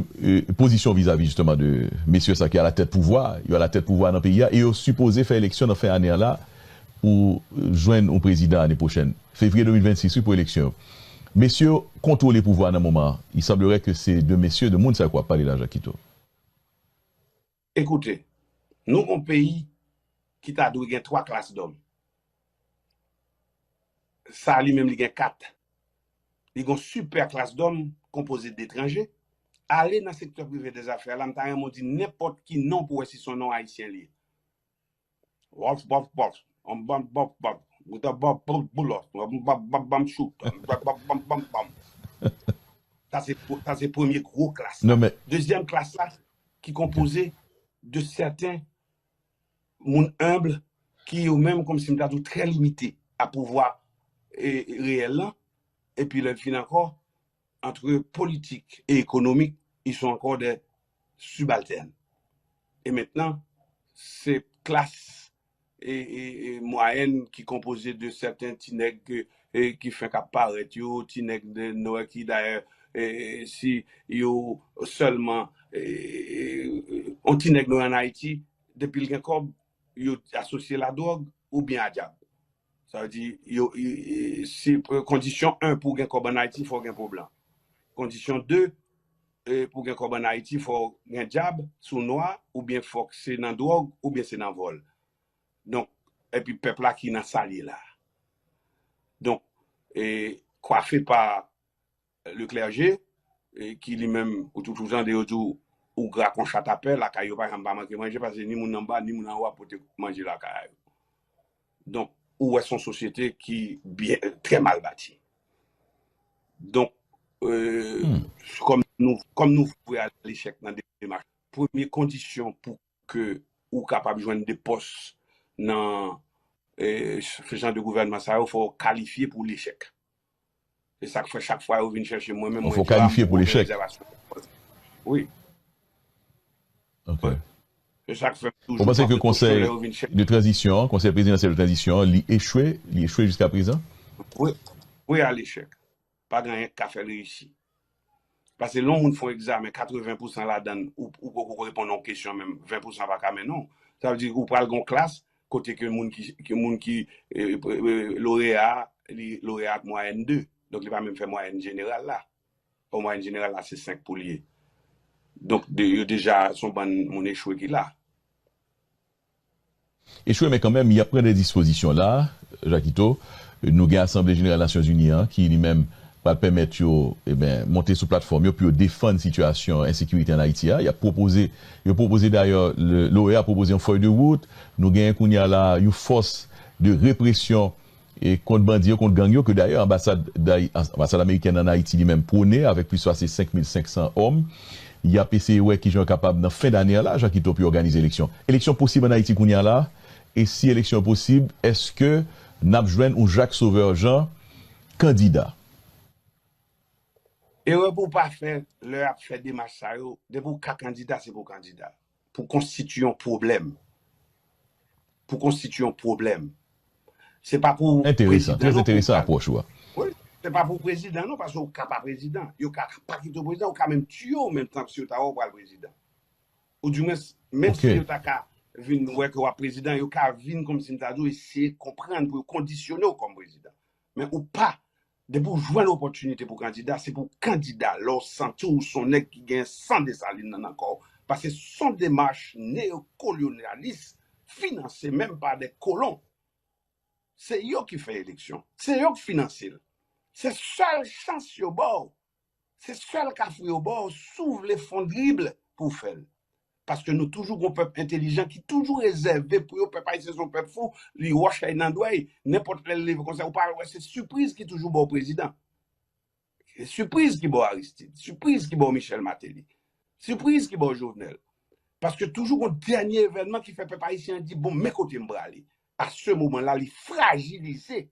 position vis-à-vis justement de messieurs ça qui a la tête pouvoir, il a la tête pouvoir dans le pays et il supposé faire élection dans fin année là pour joindre au président l'année prochaine, février 2026 pour élection. Messieurs contrôler pouvoir dans le moment, il semblerait que c'est de messieurs de monde ça quoi parler là Jacquito. Écoutez, nous un pays qui t'a doué 3 classes d'hommes. Ça lui-même il y a 4. Il y a une super classe d'hommes composée d'étrangers. Aller dans le secteur privé des affaires, là, on dit n'importe qui non pour si son nom haïtien lié. Ça c'est premier gros classe. Non, mais... Deuxième classe là, qui composée de certains moun humbles qui ou même comme si m'ta tout très limité à pouvoir réel et puis le fin encore entre politique et économique, ils sont encore des subalternes. Et maintenant, ces classes et moyennes qui composées de certains tinègres qui font qu'apparaître, tinègres de Noël qui d'ailleurs, si yo seulement on tinègre en Haïti, depuis le corps, yo associé la drogue ou bien à diable. Ça veut dire, si condition 1 pour gagner corps en Haïti, il faut gagner pour blanc. Condition 2, pour gagner corps en Haïti, il faut gagner diable, sous noir, ou bien faut que c'est dans drogue, ou bien c'est dans vol. Donc, et puis peuple là qui n'a sali là. Donc, coiffé par le clergé, qui lui-même, ou tout le temps de autour, ou gras qu'on chat appel, la caillou pas manger parce que ni moun en bas, ni moun en haut pour te manger la caillou. Donc, où est son société qui bien très mal bâtie. Donc, comme nous pouvons à l'échec dans des démarches, première condition pour que ou capable de joindre des postes dans ce genre de gouvernement, ça il faut qualifier pour l'échec. C'est ça que fait chaque fois, on vient chercher moi-même. Il faut qualifier pour l'échec. Oui. Ok. Vous pensez que le conseil de transition, conseil présidentiel de transition, il échoué jusqu'à présent? Oui, à l'échec. Pas gagné qu'à faire réussir. Parce que l'on font examen, 80% là-dedans, ou pour répondre aux questions, même 20% pas qu'à non. Ça veut dire que vous prenez une classe, côté que le monde qui lauréat moyenne 2. Donc, il va même faire moyenne générale là. Au moyenne générale là, c'est 5 pour lier. Donc, déjà, son mon échoué qui là. Échoué, mais quand même, il y a plein de dispositions là, Jacquito. Nous avons l'Assemblée générale des Nations Unies qui lui-même va permettre de monter sur plateforme pour défendre la situation d'insécurité en Haïti. Il a proposé d'ailleurs, l'OEA a proposé une feuille de route. Nous avons une force de répression et contre bandits, contre gang, que d'ailleurs l'ambassade américaine en Haïti lui-même prônait avec plus de 5500 hommes. Il y a PCE qui sont capables, dans fin d'année là, Jacquito, pour organiser l'élection. Élection possible en Haïti, qu'on y a là. Et si élection possible, est-ce que Napjouen ou Jacques Sauveur-Jean, candidat? Et pour pas faire leur fait des marches, de pour qu'un candidat, c'est pour candidat. Pour constituer un problème. C'est pas pour. Intéressant, très intéressant approche. Oui, c'est pas pour président, non, parce qu'on n'a pas président. Il n'y a pas qui président, on a même tué en même temps que si on a le président. Ou du moins, même si on a vu ouais, que le président, il a vu comme si on a dû essayer de comprendre pour conditionner comme président. Mais ou pas, de pour jouer l'opportunité pour candidat, c'est pour candidat, leur santé ou son nègre qui gagne sans dessaline encore. Parce que son démarche néocolonialiste, financée même par des colons, c'est eux qui fait l'élection. C'est eux qui financent. C'est seule chance au bord. C'est seul café au bord s'ouvre les fonds dribbles pour faire. Parce que nous toujours un peuple intelligent qui toujours réservé pour eux, peuple haïtien son peuple fou, lui wash dans doigt, n'importe quel livre comme ça, ou pas, c'est surprise qui toujours bon président. C'est surprise qui bon Aristide, surprise qui bon Michel Matéli, surprise qui bon Jovenel. Parce que toujours un dernier événement qui fait peuple haïtien dit bon, mes côtés m'brali. À ce moment-là, il fragilisé